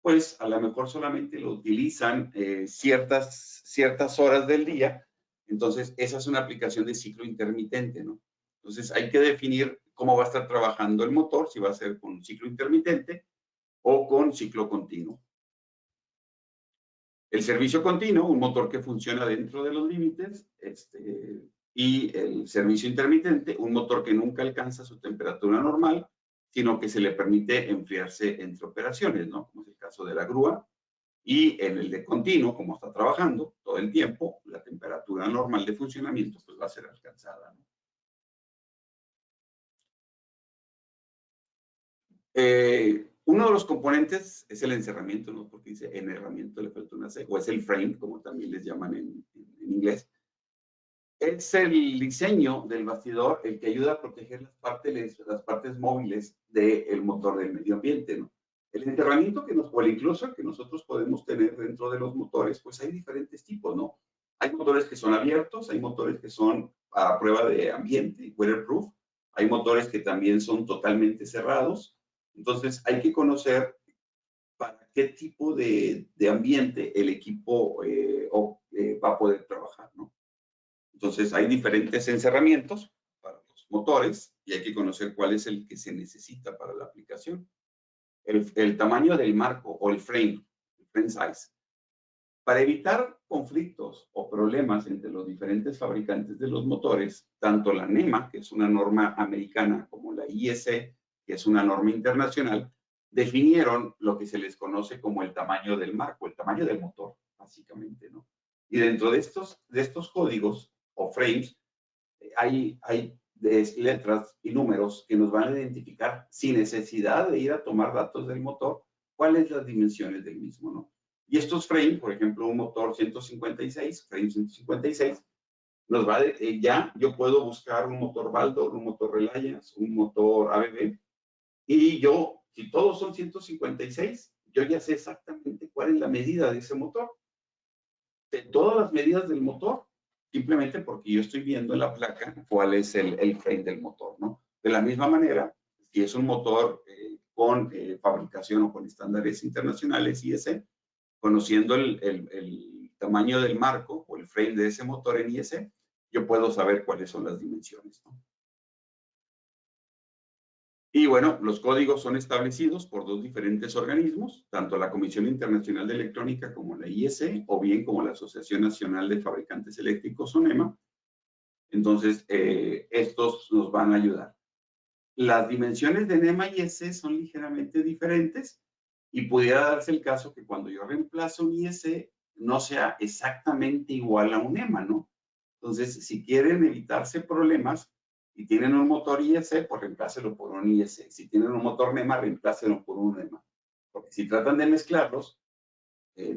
pues a lo mejor solamente lo utilizan ciertas horas del día. Entonces, esa es una aplicación de ciclo intermitente, ¿no? Entonces, hay que definir cómo va a estar trabajando el motor, si va a ser con ciclo intermitente o con ciclo continuo. El servicio continuo, un motor que funciona dentro de los límites, y el servicio intermitente, un motor que nunca alcanza su temperatura normal, sino que se le permite enfriarse entre operaciones, ¿no? Como es el caso de la grúa. Y en el de continuo, como está trabajando todo el tiempo, la temperatura normal de funcionamiento pues va a ser alcanzada, ¿no? Uno de los componentes es el encerramiento, ¿no? Porque dice enherramiento, le falta una C, o es el frame, como también les llaman en inglés. Es el diseño del bastidor el que ayuda a proteger las partes móviles del motor del medio ambiente, ¿no? El enterramiento o el enclosure que nosotros podemos tener dentro de los motores, pues hay diferentes tipos, ¿no? Hay motores que son abiertos, hay motores que son a prueba de ambiente, weatherproof, hay motores que también son totalmente cerrados. Entonces hay que conocer para qué tipo de ambiente el equipo va a poder trabajar, ¿no? Entonces, hay diferentes encerramientos para los motores y hay que conocer cuál es el que se necesita para la aplicación. El tamaño del marco o el frame size. Para evitar conflictos o problemas entre los diferentes fabricantes de los motores, tanto la NEMA, que es una norma americana, como la IEC, que es una norma internacional, definieron lo que se les conoce como el tamaño del marco, el tamaño del motor, básicamente, ¿no? Y dentro de estos códigos o frames, hay letras y números que nos van a identificar, sin necesidad de ir a tomar datos del motor, cuáles las dimensiones del mismo, ¿no? Y estos frames, por ejemplo, un motor 156, frame 156, nos va ya yo puedo buscar un motor Baldor, un motor Reliance, un motor ABB, y si todos son 156, yo ya sé exactamente cuál es la medida de ese motor, de todas las medidas del motor, simplemente porque yo estoy viendo en la placa cuál es el frame del motor, ¿no? De la misma manera, si es un motor con fabricación o con estándares internacionales IS, conociendo el tamaño del marco o el frame de ese motor en IEC, yo puedo saber cuáles son las dimensiones, ¿no? Y bueno, los códigos son establecidos por dos diferentes organismos, tanto la Comisión Internacional de Electrónica como la IEC, o bien como la Asociación Nacional de Fabricantes Eléctricos, ONEMA. Entonces, estos nos van a ayudar. Las dimensiones de NEMA y IEC son ligeramente diferentes y pudiera darse el caso que cuando yo reemplazo un IEC no sea exactamente igual a un NEMA, ¿no? Entonces, si quieren evitarse problemas y tienen un motor IEC, pues reemplácelo por un IEC. Si tienen un motor NEMA, reemplácelo por un NEMA. Porque si tratan de mezclarlos,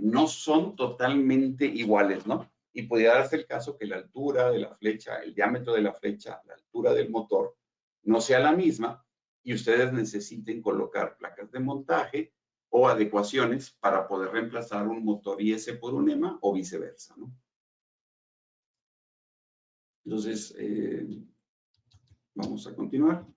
no son totalmente iguales, ¿no? Y podría darse el caso que la altura de la flecha, el diámetro de la flecha, la altura del motor, no sea la misma y ustedes necesiten colocar placas de montaje o adecuaciones para poder reemplazar un motor IS por un EMA o viceversa, ¿no? Entonces, vamos a continuar.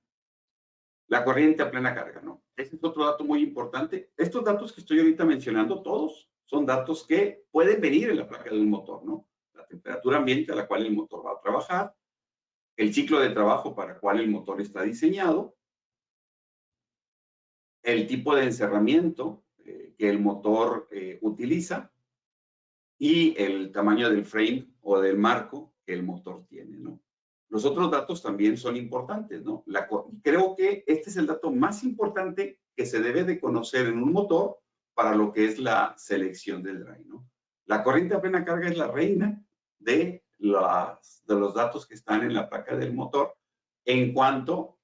La corriente a plena carga, ¿no? Ese es otro dato muy importante. Estos datos que estoy ahorita mencionando, todos son datos que pueden venir en la placa de un motor, ¿no? La temperatura ambiente a la cual el motor va a trabajar, el ciclo de trabajo para el cual el motor está diseñado, el tipo de encerramiento que el motor utiliza y el tamaño del frame o del marco que el motor tiene, ¿no? Los otros datos también son importantes, ¿no? Creo que este es el dato más importante que se debe de conocer en un motor para lo que es la selección del drive, ¿no? La corriente a plena carga es la reina de los datos que están en la placa del motor en cuanto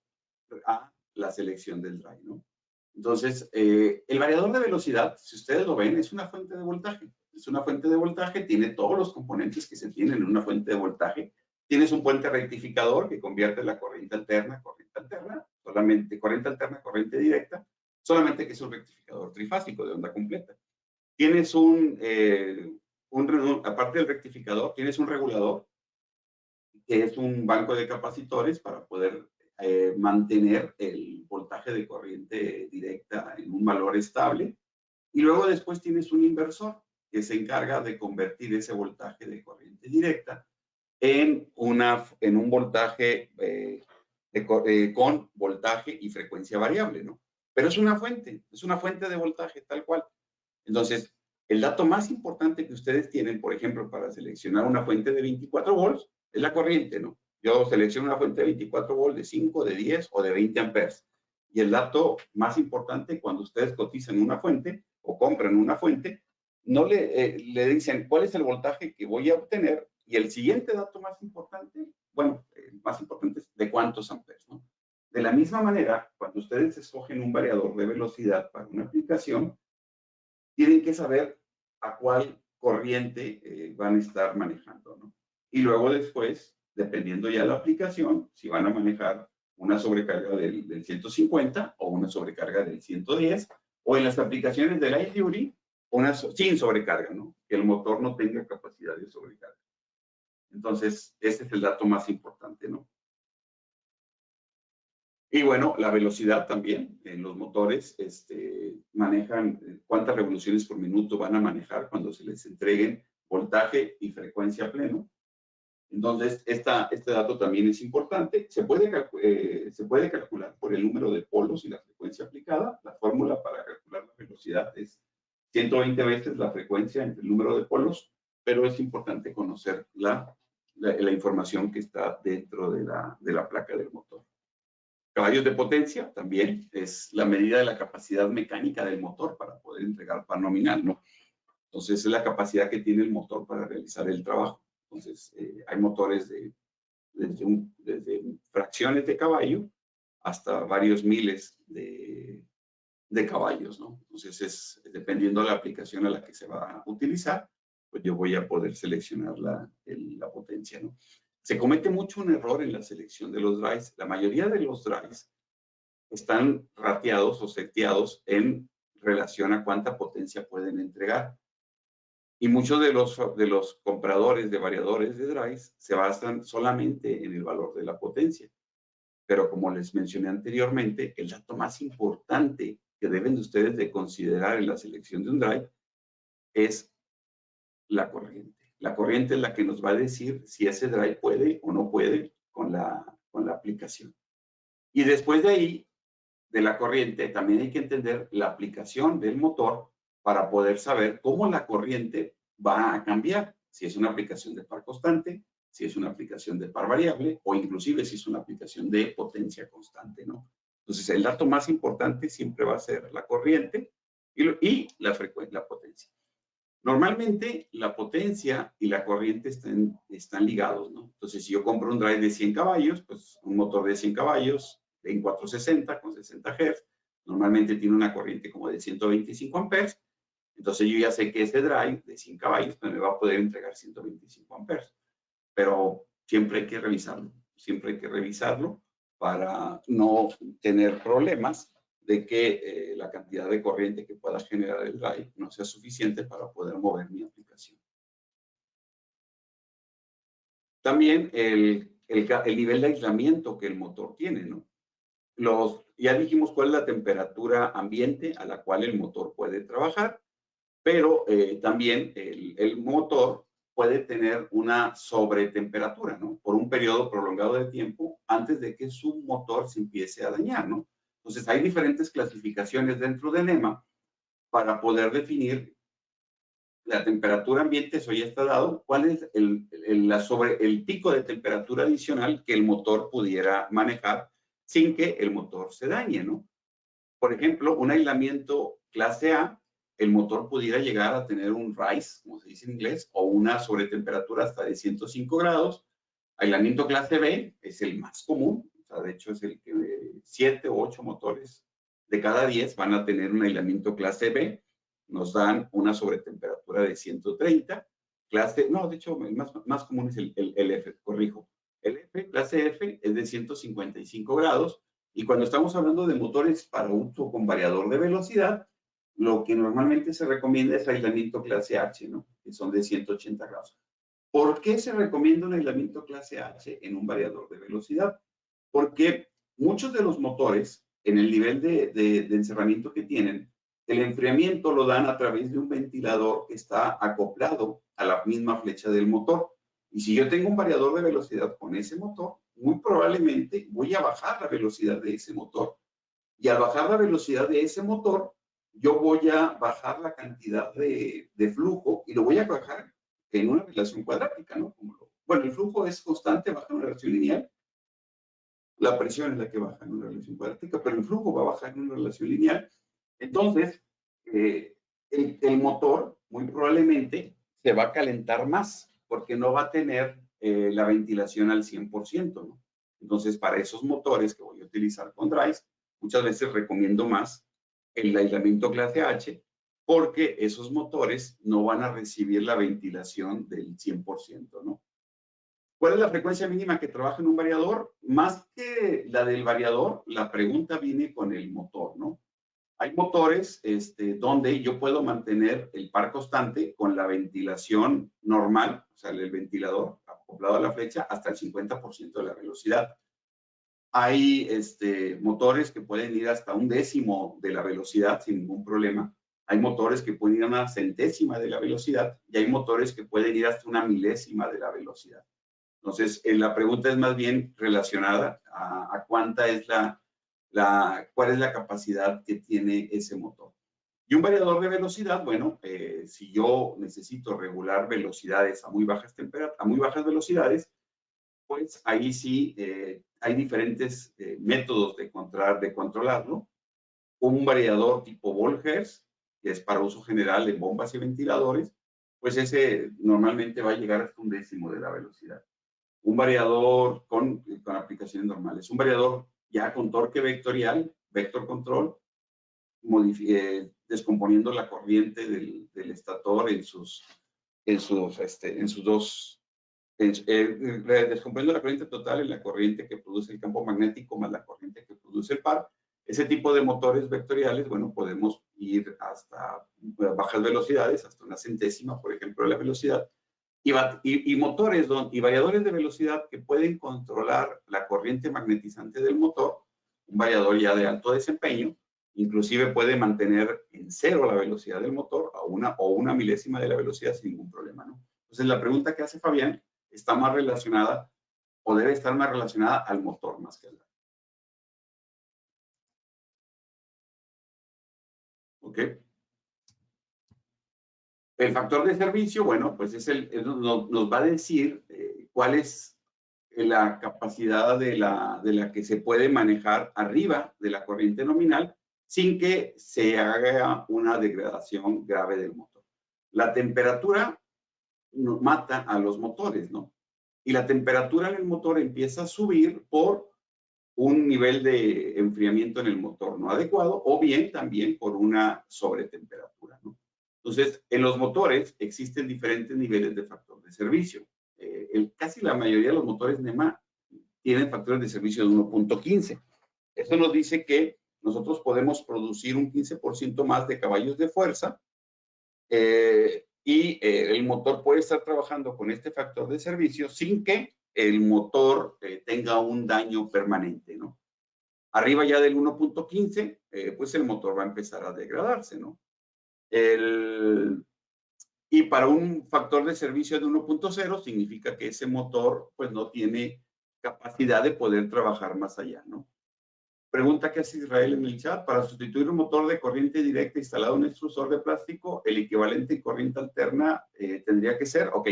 a la selección del drive, ¿no? Entonces, el variador de velocidad, si ustedes lo ven, es una fuente de voltaje. Es una fuente de voltaje, tiene todos los componentes que se tienen en una fuente de voltaje. Tienes un puente rectificador que convierte la corriente alterna, solamente corriente alterna, corriente directa, solamente que es un rectificador trifásico de onda completa. Tienes aparte del rectificador, tienes un regulador, que es un banco de capacitores para poder mantener el voltaje de corriente directa en un valor estable. Y luego después tienes un inversor que se encarga de convertir ese voltaje de corriente directa en un voltaje con voltaje y frecuencia variable, ¿no? Pero es una fuente de voltaje tal cual. Entonces, el dato más importante que ustedes tienen, por ejemplo, para seleccionar una fuente de 24 volts, es la corriente, ¿no? Yo selecciono una fuente de 24 volts, de 5, de 10 o de 20 amperes. Y el dato más importante cuando ustedes cotizan una fuente o compran una fuente, no le dicen cuál es el voltaje que voy a obtener. Y el siguiente dato más importante, bueno, más importante es de cuántos amperes, ¿no? De la misma manera, cuando ustedes escogen un variador de velocidad para una aplicación, tienen que saber a cuál corriente van a estar manejando, ¿no? Y luego después, dependiendo ya de la aplicación, si van a manejar una sobrecarga del 150 o una sobrecarga del 110, o en las aplicaciones del Light Duty, sin sobrecarga, ¿no? Que el motor no tenga capacidad de sobrecarga. Entonces, este es el dato más importante, ¿no? Y bueno, la velocidad también. En los motores manejan cuántas revoluciones por minuto van a manejar cuando se les entreguen voltaje y frecuencia a pleno. Entonces, este dato también es importante. Se puede calcular por el número de polos y la frecuencia aplicada. La fórmula para calcular la velocidad es 120 veces la frecuencia entre el número de polos, pero es importante conocer la información que está dentro de la placa del motor. Caballos de potencia también es la medida de la capacidad mecánica del motor para poder entregar par nominal, ¿no? Entonces, es la capacidad que tiene el motor para realizar el trabajo. Entonces, hay motores desde fracciones de caballo hasta varios miles de caballos, ¿no? Entonces, dependiendo de la aplicación a la que se va a utilizar, pues yo voy a poder seleccionar la potencia, ¿no? Se comete mucho un error en la selección de los drives. La mayoría de los drives están rateados o seteados en relación a cuánta potencia pueden entregar. Y muchos de los compradores de variadores de drives se basan solamente en el valor de la potencia. Pero como les mencioné anteriormente, el dato más importante que deben de ustedes de considerar en la selección de un drive es la corriente. La corriente es la que nos va a decir si ese drive puede o no puede con la aplicación. Y después de ahí, de la corriente, también hay que entender la aplicación del motor para poder saber cómo la corriente va a cambiar. Si es una aplicación de par constante, si es una aplicación de par variable o inclusive si es una aplicación de potencia constante, ¿no? Entonces, el dato más importante siempre va a ser la corriente y la frecuencia, la potencia. Normalmente, la potencia y la corriente están ligados, ¿no? Entonces, si yo compro un drive de 100 caballos, pues un motor de 100 caballos en 460 con 60 Hz, normalmente tiene una corriente como de 125 amperes. Entonces, yo ya sé que ese drive de 100 caballos pues, me va a poder entregar 125 amperes. Pero siempre hay que revisarlo. Siempre hay que revisarlo para no tener problemas de que la cantidad de corriente que pueda generar el drive no sea suficiente para poder mover mi aplicación. También el nivel de aislamiento que el motor tiene, ¿no? Ya dijimos cuál es la temperatura ambiente a la cual el motor puede trabajar, pero también el motor puede tener una sobretemperatura, ¿no? Por un periodo prolongado de tiempo antes de que su motor se empiece a dañar, ¿no? Entonces, hay diferentes clasificaciones dentro de NEMA para poder definir la temperatura ambiente, eso ya está dado, cuál es el pico de temperatura adicional que el motor pudiera manejar sin que el motor se dañe, ¿no? Por ejemplo, un aislamiento clase A, el motor pudiera llegar a tener un rise, como se dice en inglés, o una sobretemperatura hasta de 105 grados. Aislamiento clase B es el más común, o sea, de hecho es el que 7 o 8 motores de cada 10 van a tener un aislamiento clase B, nos dan una sobretemperatura de 130. No, de hecho, el más común es el F, corrijo. El F, clase F, es de 155 grados. Y cuando estamos hablando de motores para uso con variador de velocidad, lo que normalmente se recomienda es aislamiento clase H, ¿no? Que son de 180 grados. ¿Por qué se recomienda un aislamiento clase H en un variador de velocidad? Porque muchos de los motores, en el nivel de encerramiento que tienen, el enfriamiento lo dan a través de un ventilador que está acoplado a la misma flecha del motor. Y si yo tengo un variador de velocidad con ese motor, muy probablemente voy a bajar la velocidad de ese motor. Y al bajar la velocidad de ese motor, yo voy a bajar la cantidad de flujo y lo voy a bajar en una relación cuadrática, ¿no? Bueno, el flujo es constante, baja en una relación lineal. La presión es la que baja en una relación cuadrática, pero el flujo va a bajar en una relación lineal. Entonces, el motor muy probablemente se va a calentar más porque no va a tener la ventilación al 100%, ¿no? Entonces, para esos motores que voy a utilizar con drives, muchas veces recomiendo más el aislamiento clase H porque esos motores no van a recibir la ventilación del 100%, ¿no? ¿Cuál es la frecuencia mínima que trabaja en un variador? Más que la del variador, la pregunta viene con el motor, ¿no? Hay motores donde yo puedo mantener el par constante con la ventilación normal, o sea, el ventilador acoplado a la flecha hasta el 50% de la velocidad. Hay motores que pueden ir hasta un décimo de la velocidad sin ningún problema. Hay motores que pueden ir a una centésima de la velocidad y hay motores que pueden ir hasta una milésima de la velocidad. Entonces, la pregunta es más bien relacionada a cuánta es cuál es la capacidad que tiene ese motor. Y un variador de velocidad, bueno, si yo necesito regular velocidades a muy bajas velocidades, pues ahí sí hay diferentes métodos de controlarlo. Un variador tipo Volhertz, que es para uso general en bombas y ventiladores, pues ese normalmente va a llegar hasta un décimo de la velocidad. Un variador con aplicaciones normales. Un variador ya con torque vectorial, vector control, descomponiendo la corriente del estator descomponiendo la corriente total en la corriente que produce el campo magnético más la corriente que produce el par. Ese tipo de motores vectoriales, bueno, podemos ir hasta bajas velocidades, hasta una centésima, por ejemplo, de la velocidad. Y motores y variadores de velocidad que pueden controlar la corriente magnetizante del motor, un variador ya de alto desempeño, Inclusive puede mantener en cero la velocidad del motor o una milésima de la velocidad sin ningún problema, ¿no? Entonces, la pregunta que hace Fabián está más relacionada o debe estar más relacionada al motor más que al daño. ¿Ok? El factor de servicio, bueno, pues nos va a decir cuál es la capacidad de la que se puede manejar arriba de la corriente nominal sin que se haga una degradación grave del motor. La temperatura nos mata a los motores, ¿no? Y la temperatura en el motor empieza a subir por un nivel de enfriamiento en el motor no adecuado o bien también por una sobretemperatura, ¿no? Entonces, en los motores existen diferentes niveles de factor de servicio. Casi la mayoría de los motores NEMA tienen factores de servicio de 1.15. Esto nos dice que nosotros podemos producir un 15% más de caballos de fuerza y el motor puede estar trabajando con este factor de servicio sin que el motor tenga un daño permanente, ¿no? Arriba ya del 1.15, pues el motor va a empezar a degradarse, ¿no? Y para un factor de servicio de 1.0 significa que ese motor pues no tiene capacidad de poder trabajar más allá, ¿no? Pregunta que hace Israel en el chat. Para sustituir un motor de corriente directa instalado en un extrusor de plástico, el equivalente en corriente alterna tendría que ser, ok.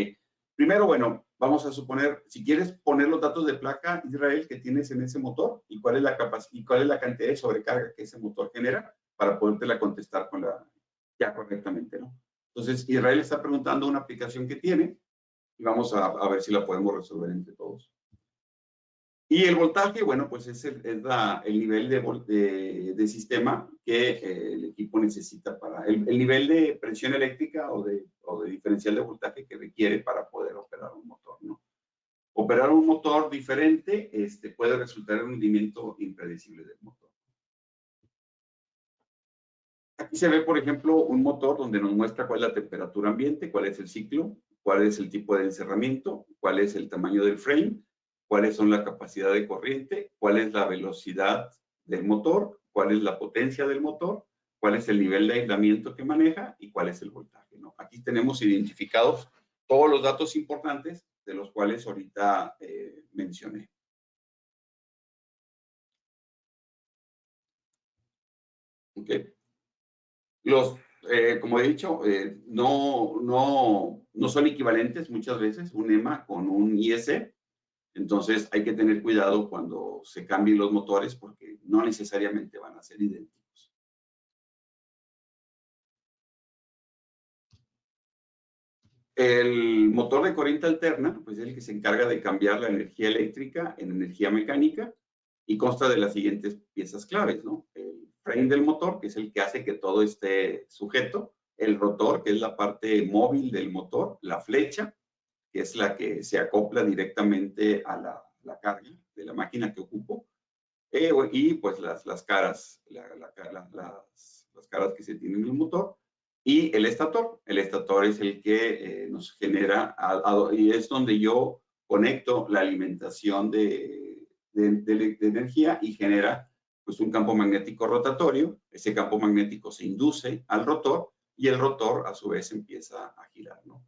Primero, bueno, vamos a suponer, si quieres poner los datos de placa, Israel, que tienes en ese motor y cuál es la capacidad y cuál es la cantidad de sobrecarga que ese motor genera para podértela contestar con ya correctamente, ¿no? Entonces, Israel está preguntando una aplicación que tiene y vamos a ver si la podemos resolver entre todos. Y el voltaje, bueno, pues es el nivel de sistema que el equipo necesita para el nivel de presión eléctrica o de diferencial de voltaje que requiere para poder operar un motor, ¿no? Operar un motor diferente puede resultar en un hundimiento impredecible del motor. Aquí se ve, por ejemplo, un motor donde nos muestra cuál es la temperatura ambiente, cuál es el ciclo, cuál es el tipo de encerramiento, cuál es el tamaño del frame, cuáles son la capacidad de corriente, cuál es la velocidad del motor, cuál es la potencia del motor, cuál es el nivel de aislamiento que maneja y cuál es el voltaje, ¿no? Aquí tenemos identificados todos los datos importantes de los cuales ahorita mencioné. ¿Ok? Como he dicho, no son equivalentes muchas veces un EMA con un IS. Entonces hay que tener cuidado cuando se cambien los motores porque no necesariamente van a ser idénticos. El motor de corriente alterna, pues es el que se encarga de cambiar la energía eléctrica en energía mecánica y consta de las siguientes piezas claves, ¿no? El frame del motor, que es el que hace que todo esté sujeto, el rotor, que es la parte móvil del motor, la flecha, que es la que se acopla directamente a la carga de la máquina que ocupo, y pues las caras, las caras que se tienen en el motor, y el estator. El estator es el que nos genera, y es donde yo conecto la alimentación de energía y genera pues un campo magnético rotatorio. Ese campo magnético se induce al rotor y el rotor a su vez empieza a girar, ¿no?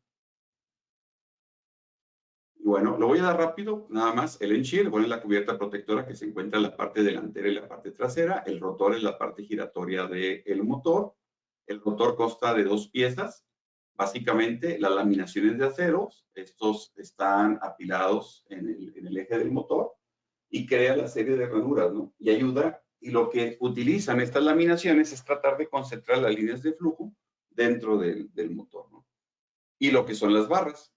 Bueno, lo voy a dar rápido, nada más. El end-shield, bueno, es la cubierta protectora que se encuentra en la parte delantera y la parte trasera. El rotor es la parte giratoria del motor. El rotor consta de dos piezas. Básicamente, las laminaciones de acero, estos están apilados en el eje del motor y crea la serie de ranuras, ¿no? Y ayuda, y lo que utilizan estas laminaciones es tratar de concentrar las líneas de flujo dentro del motor, ¿no? Y lo que son las barras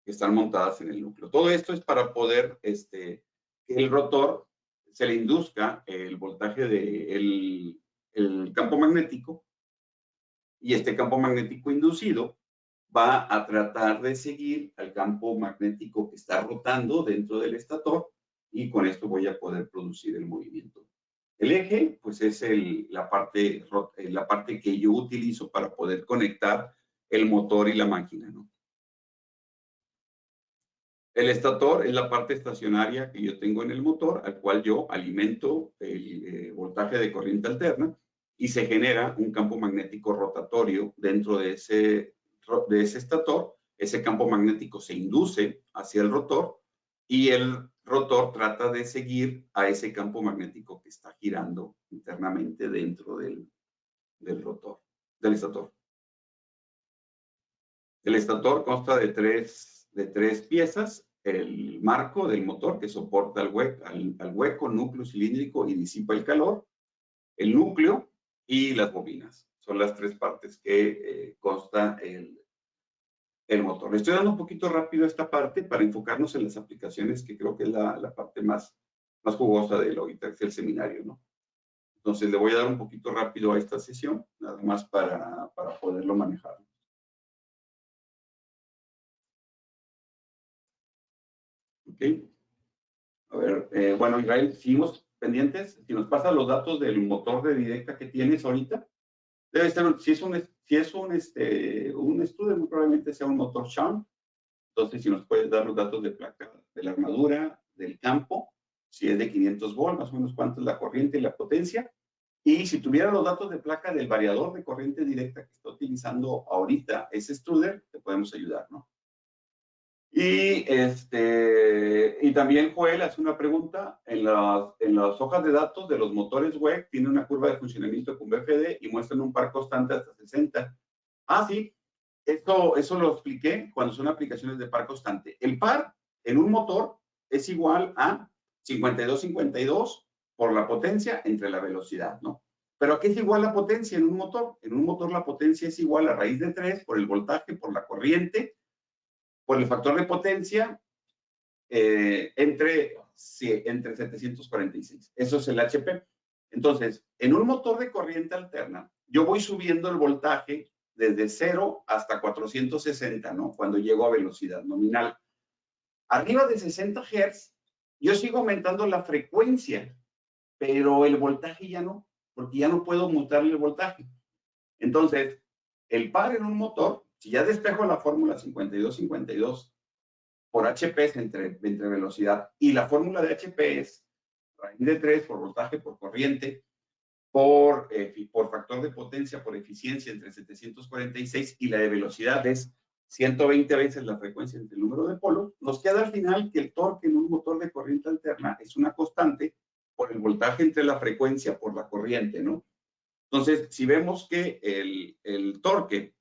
que están montadas en el núcleo. Todo esto es para poder que el rotor se le induzca el voltaje del el campo magnético y este campo magnético inducido va a tratar de seguir al campo magnético que está rotando dentro del estator y con esto voy a poder producir el movimiento. El eje, pues es la parte que yo utilizo para poder conectar el motor y la máquina, ¿no? El estator es la parte estacionaria que yo tengo en el motor, al cual yo alimento el voltaje de corriente alterna y se genera un campo magnético rotatorio dentro de ese estator. Ese campo magnético se induce hacia el rotor y el rotor trata de seguir a ese campo magnético que está girando internamente dentro del rotor, del estator. El estator consta de tres piezas: el marco del motor, que soporta al hueco núcleo cilíndrico y disipa el calor, el núcleo y las bobinas. Son las tres partes que consta el motor. Le estoy dando un poquito rápido a esta parte para enfocarnos en las aplicaciones, que creo que es la parte más jugosa de ahorita, que es el seminario, ¿no? Entonces le voy a dar un poquito rápido a esta sesión, nada más para poderlo manejar. Ok. A ver, bueno, Israel, seguimos pendientes. Si nos pasa los datos del motor de directa que tienes ahorita, debe estar, si es un estudio, muy probablemente sea un motor shunt. Entonces, si nos puedes dar los datos de placa de la armadura, del campo, si es de 500 volts, más o menos cuánto es la corriente y la potencia. Y si tuviera los datos de placa del variador de corriente directa que está utilizando ahorita ese Studer, te podemos ayudar, ¿no? Y también Joel hace una pregunta: en las hojas de datos de los motores WEC tiene una curva de funcionamiento con BFD y muestran un par constante hasta 60. Ah, sí, eso lo expliqué cuando son aplicaciones de par constante. El par en un motor es igual a 52 por la potencia entre la velocidad, ¿no? ¿Pero a qué es igual la potencia en un motor? En un motor la potencia es igual a raíz de 3 por el voltaje, por la corriente, por el factor de potencia, entre 746. Eso es el HP. Entonces, en un motor de corriente alterna, yo voy subiendo el voltaje desde 0 hasta 460, ¿no? Cuando llego a velocidad nominal. Arriba de 60 Hz, yo sigo aumentando la frecuencia, pero el voltaje ya no, porque ya no puedo mutarle el voltaje. Entonces, el par en un motor, si ya despejo la fórmula 52-52 por HP es entre velocidad, y la fórmula de HP es raíz de 3 por voltaje, por corriente, por factor de potencia, por eficiencia entre 746, y la de velocidad es 120 veces la frecuencia entre el número de polos. Nos queda al final que el torque en un motor de corriente alterna es una constante por el voltaje entre la frecuencia por la corriente, ¿no? Entonces, si vemos que el torque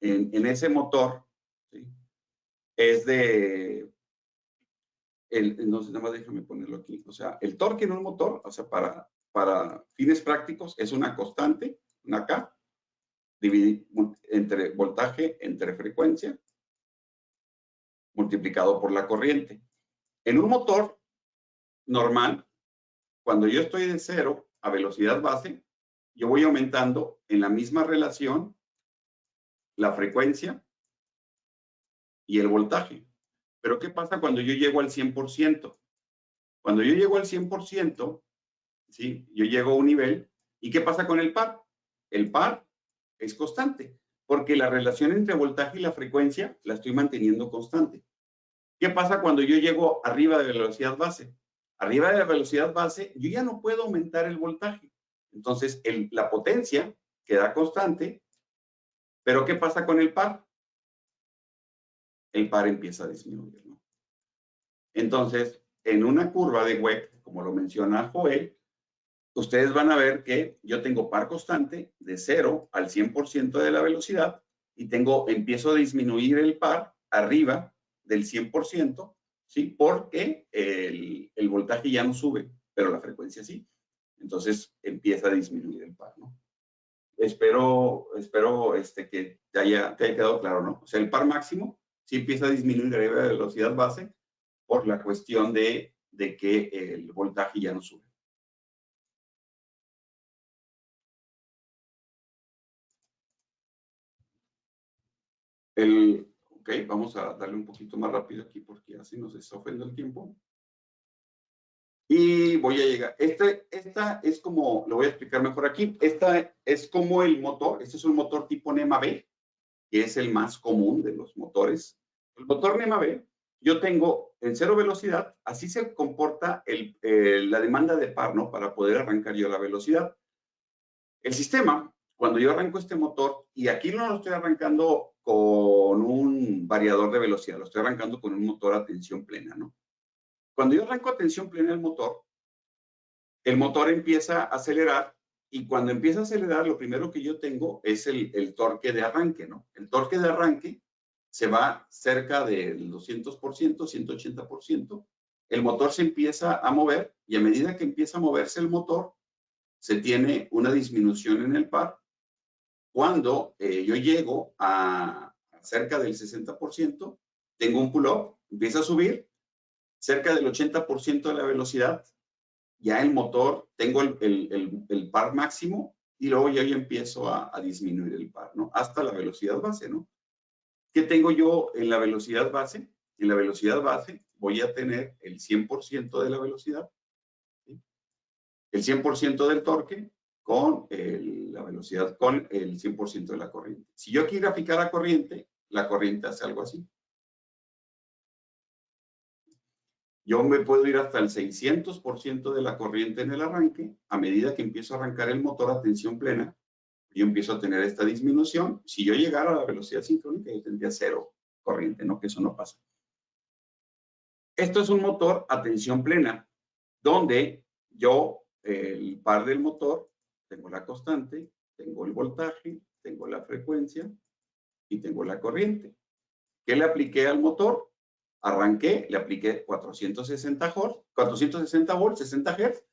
en ese motor, ¿sí?, es de, no sé, nada más déjame ponerlo aquí, o sea, el torque en un motor, o sea, para fines prácticos, es una constante, una K, entre voltaje, entre frecuencia, multiplicado por la corriente. En un motor normal, cuando yo estoy de 0 a velocidad base, yo voy aumentando en la misma relación la frecuencia y el voltaje. Pero ¿qué pasa cuando yo llego al 100%? Cuando yo llego al 100%, ¿sí?, yo llego a un nivel. ¿Y qué pasa con el par? El par es constante, porque la relación entre voltaje y la frecuencia la estoy manteniendo constante. ¿Qué pasa cuando yo llego arriba de velocidad base? Arriba de la velocidad base, yo ya no puedo aumentar el voltaje. Entonces, la potencia queda constante, pero ¿qué pasa con el par? El par empieza a disminuir, ¿no? Entonces, en una curva de WEC, como lo menciona Joel, ustedes van a ver que yo tengo par constante de 0 al 100% de la velocidad, y empiezo a disminuir el par arriba del 100%, ¿sí? Porque el voltaje ya no sube, pero la frecuencia sí. Entonces empieza a disminuir el par, ¿no? Espero que te haya quedado claro, ¿no? O sea, el par máximo sí empieza a disminuir arriba de la velocidad base por la cuestión de que el voltaje ya no sube. Ok, vamos a darle un poquito más rápido aquí porque así nos está ofendiendo el tiempo. Y voy a llegar. Esta es como, lo voy a explicar mejor aquí. Esta es como el motor. Este es un motor tipo NEMA B, que es el más común de los motores. El motor NEMA B, yo tengo en 0 velocidad, así se comporta la demanda de par, ¿no? Para poder arrancar yo la velocidad. El sistema, cuando yo arranco este motor, y aquí no lo estoy arrancando con un variador de velocidad, lo estoy arrancando con un motor a tensión plena, ¿no? Cuando yo arranco a tensión plena el motor empieza a acelerar, y cuando empieza a acelerar, lo primero que yo tengo es el torque de arranque, ¿no? El torque de arranque se va cerca del 200%, 180%. El motor se empieza a mover, y a medida que empieza a moverse el motor, se tiene una disminución en el par. Cuando yo llego a cerca del 60%, tengo un pull-up, empieza a subir, cerca del 80% de la velocidad, ya el motor, tengo el par máximo, y luego yo ya empiezo a disminuir el par, ¿no? Hasta la velocidad base, ¿no? ¿Qué tengo yo en la velocidad base? En la velocidad base voy a tener el 100% de la velocidad, ¿sí? El 100% del torque con la velocidad, con el 100% de la corriente. Si yo quiero graficar la corriente hace algo así. Yo me puedo ir hasta el 600% de la corriente en el arranque. A medida que empiezo a arrancar el motor a tensión plena, yo empiezo a tener esta disminución. Si yo llegara a la velocidad sincrónica, yo tendría cero corriente, ¿no? Que eso no pasa. Esto es un motor a tensión plena, donde yo, el par del motor, tengo la constante, tengo el voltaje, tengo la frecuencia y tengo la corriente. ¿Qué le apliqué al motor? Arranqué, le apliqué 460 volts, 60 Hz,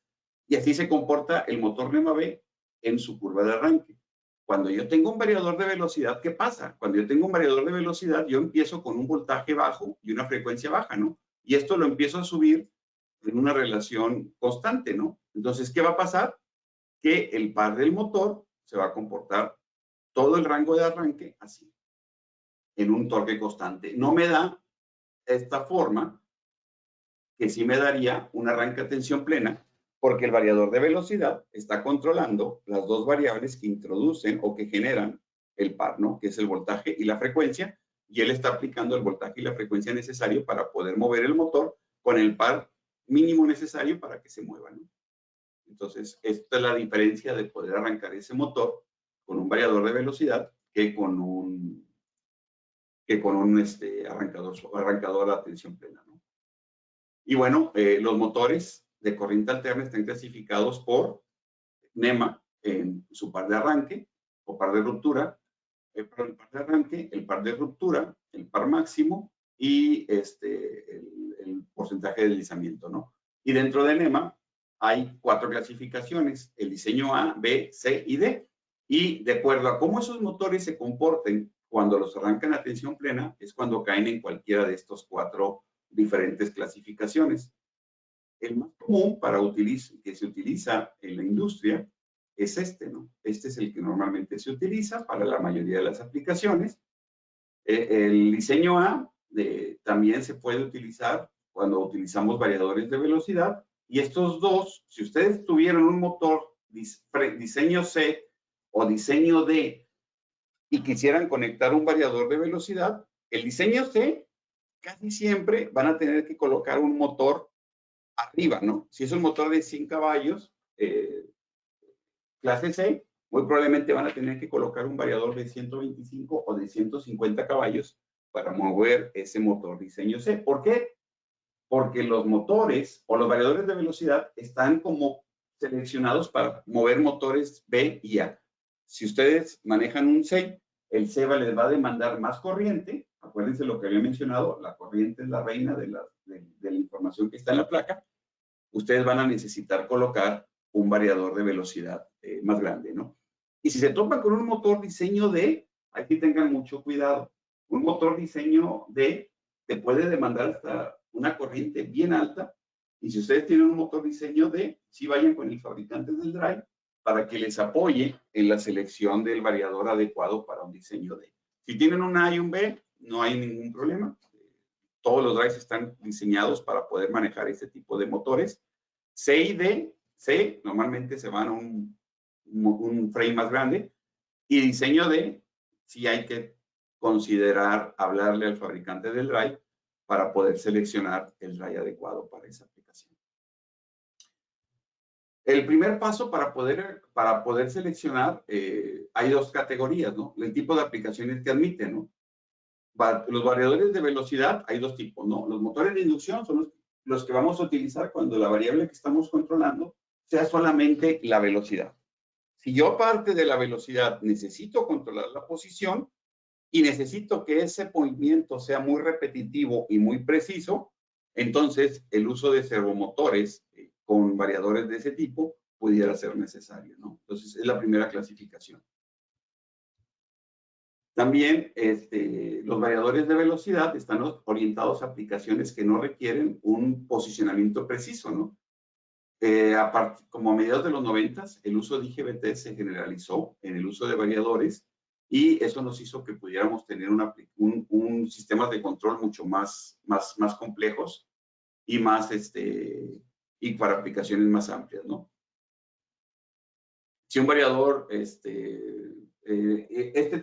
y así se comporta el motor NEMA B en su curva de arranque. Cuando yo tengo un variador de velocidad, ¿qué pasa? Cuando yo tengo un variador de velocidad, yo empiezo con un voltaje bajo y una frecuencia baja, ¿no? Y esto lo empiezo a subir en una relación constante, ¿no? Entonces, ¿qué va a pasar? Que el par del motor se va a comportar todo el rango de arranque así, en un torque constante. No me da esta forma, que sí me daría un arranque a tensión plena, porque el variador de velocidad está controlando las dos variables que introducen o que generan el par, ¿no? Que es el voltaje y la frecuencia, y él está aplicando el voltaje y la frecuencia necesario para poder mover el motor con el par mínimo necesario para que se mueva, ¿no? Entonces, esta es la diferencia de poder arrancar ese motor con un variador de velocidad que con un arrancador a tensión plena, ¿no? Y bueno, los motores de corriente alterna están clasificados por NEMA en su par de arranque o par de ruptura, el par de arranque, el par de ruptura, el par máximo y el porcentaje de deslizamiento, ¿no? Y dentro de NEMA hay 4 clasificaciones, el diseño A, B, C y D. Y de acuerdo a cómo esos motores se comporten cuando los arrancan a tensión plena, es cuando caen en cualquiera de estos 4 diferentes clasificaciones. El más común que se utiliza en la industria es este, ¿no? Este es el que normalmente se utiliza para la mayoría de las aplicaciones. El diseño A también se puede utilizar cuando utilizamos variadores de velocidad. Y estos dos, si ustedes tuvieran un motor diseño C o diseño D y quisieran conectar un variador de velocidad, el diseño C casi siempre van a tener que colocar un motor arriba, ¿no? Si es un motor de 100 caballos, clase C, muy probablemente van a tener que colocar un variador de 125 o de 150 caballos para mover ese motor diseño C. ¿Por qué? Porque los motores o los variadores de velocidad están como seleccionados para mover motores B y A. Si ustedes manejan un C, el C les va a demandar más corriente. Acuérdense lo que había mencionado, la corriente es la reina de la información que está en la placa. Ustedes van a necesitar colocar un variador de velocidad más grande, ¿no? Y si se topan con un motor diseño D, aquí tengan mucho cuidado. Un motor diseño D te puede demandar hasta una corriente bien alta, y si ustedes tienen un motor diseño D, sí vayan con el fabricante del drive para que les apoye en la selección del variador adecuado para un diseño D. Si tienen un A y un B, no hay ningún problema. Todos los drives están diseñados para poder manejar este tipo de motores. C y D, C normalmente se van a un frame más grande, y diseño D, sí hay que considerar hablarle al fabricante del drive para poder seleccionar el drive adecuado para esa aplicación. El primer paso para poder seleccionar, hay dos categorías, ¿no? El tipo de aplicaciones que admiten, ¿no? Los variadores de velocidad, hay dos tipos, ¿no? Los motores de inducción son los que vamos a utilizar cuando la variable que estamos controlando sea solamente la velocidad. Si yo aparte de la velocidad necesito controlar la posición y necesito que ese movimiento sea muy repetitivo y muy preciso, entonces el uso de servomotores con variadores de ese tipo pudiera ser necesario, ¿no? Entonces es la primera clasificación. También los variadores de velocidad están orientados a aplicaciones que no requieren un posicionamiento preciso, ¿no? Como a mediados de los 90, el uso de IGBT se generalizó en el uso de variadores y eso nos hizo que pudiéramos tener un sistema de control mucho más complejos y y para aplicaciones más amplias, ¿no? Si un variador, este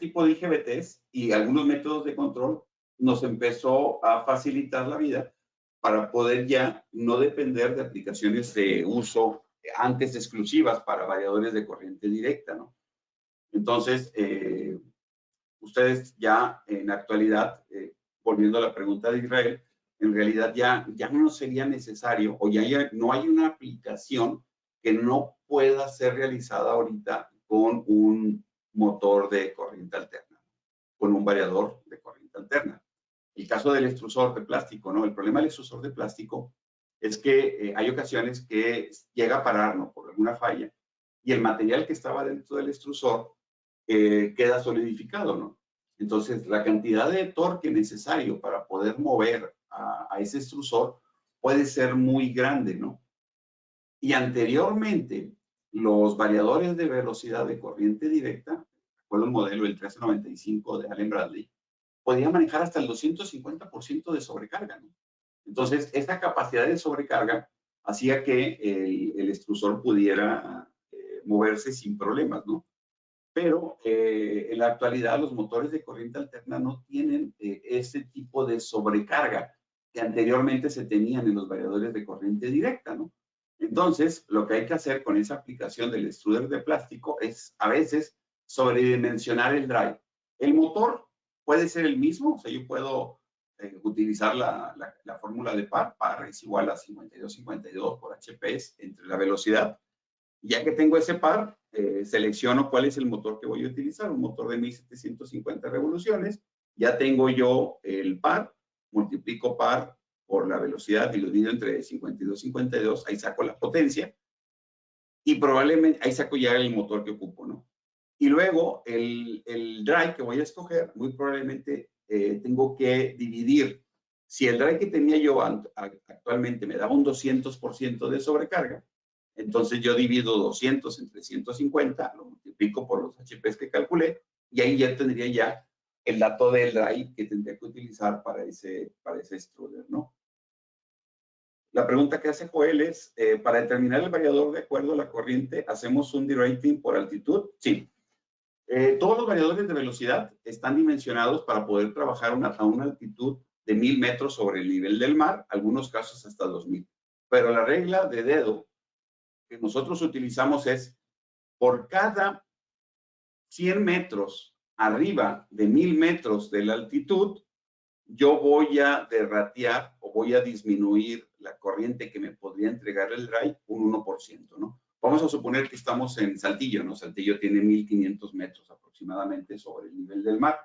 tipo de IGBTs y algunos métodos de control nos empezó a facilitar la vida para poder ya no depender de aplicaciones de uso antes exclusivas para variadores de corriente directa, ¿no? Entonces, ustedes ya en la actualidad, volviendo a la pregunta de Israel, en realidad ya no sería necesario o ya no hay una aplicación que no pueda ser realizada ahorita con un motor de corriente alterna, con un variador de corriente alterna. El caso del extrusor de plástico, ¿no? El problema del extrusor de plástico es que hay ocasiones que llega a parar, ¿no? Por alguna falla y el material que estaba dentro del extrusor queda solidificado, ¿no? Entonces, la cantidad de torque necesario para poder mover a ese extrusor puede ser muy grande, ¿no? Y anteriormente, los variadores de velocidad de corriente directa, recuerdo el modelo, el 1395 de Allen Bradley, podía manejar hasta el 250% de sobrecarga, ¿no? Entonces, esta capacidad de sobrecarga hacía que el extrusor pudiera moverse sin problemas, ¿no? Pero en la actualidad los motores de corriente alterna no tienen ese tipo de sobrecarga que anteriormente se tenían en los variadores de corriente directa, ¿no? Entonces, lo que hay que hacer con esa aplicación del extruder de plástico es a veces sobredimensionar el drive. El motor puede ser el mismo, o sea, yo puedo utilizar la fórmula de par. Par es igual a 52 por HPs entre la velocidad. Ya que tengo ese par, selecciono cuál es el motor que voy a utilizar, un motor de 1750 revoluciones. Ya tengo yo el par, multiplico par por la velocidad y lo divido entre 52 y 52, ahí saco la potencia y probablemente ahí saco ya el motor que ocupo, ¿no? Y luego el drive que voy a escoger, muy probablemente tengo que dividir. Si el drive que tenía yo actualmente me daba un 200% de sobrecarga, entonces yo divido 200 entre 150, lo multiplico por los HPs que calculé y ahí ya tendría ya el dato del drive que tendría que utilizar para ese extruder, ¿no? La pregunta que hace Joel es, para determinar el variador de acuerdo a la corriente, ¿hacemos un derating por altitud? Sí. Todos los variadores de velocidad están dimensionados para poder trabajar a una altitud de 1000 metros sobre el nivel del mar, algunos casos hasta 2000. Pero la regla de dedo que nosotros utilizamos es por cada 100 metros arriba de 1000 metros de la altitud, yo voy a derratear o voy a disminuir la corriente que me podría entregar el drive un 1%, ¿no? Vamos a suponer que estamos en Saltillo, ¿no? Saltillo tiene 1500 metros aproximadamente sobre el nivel del mar.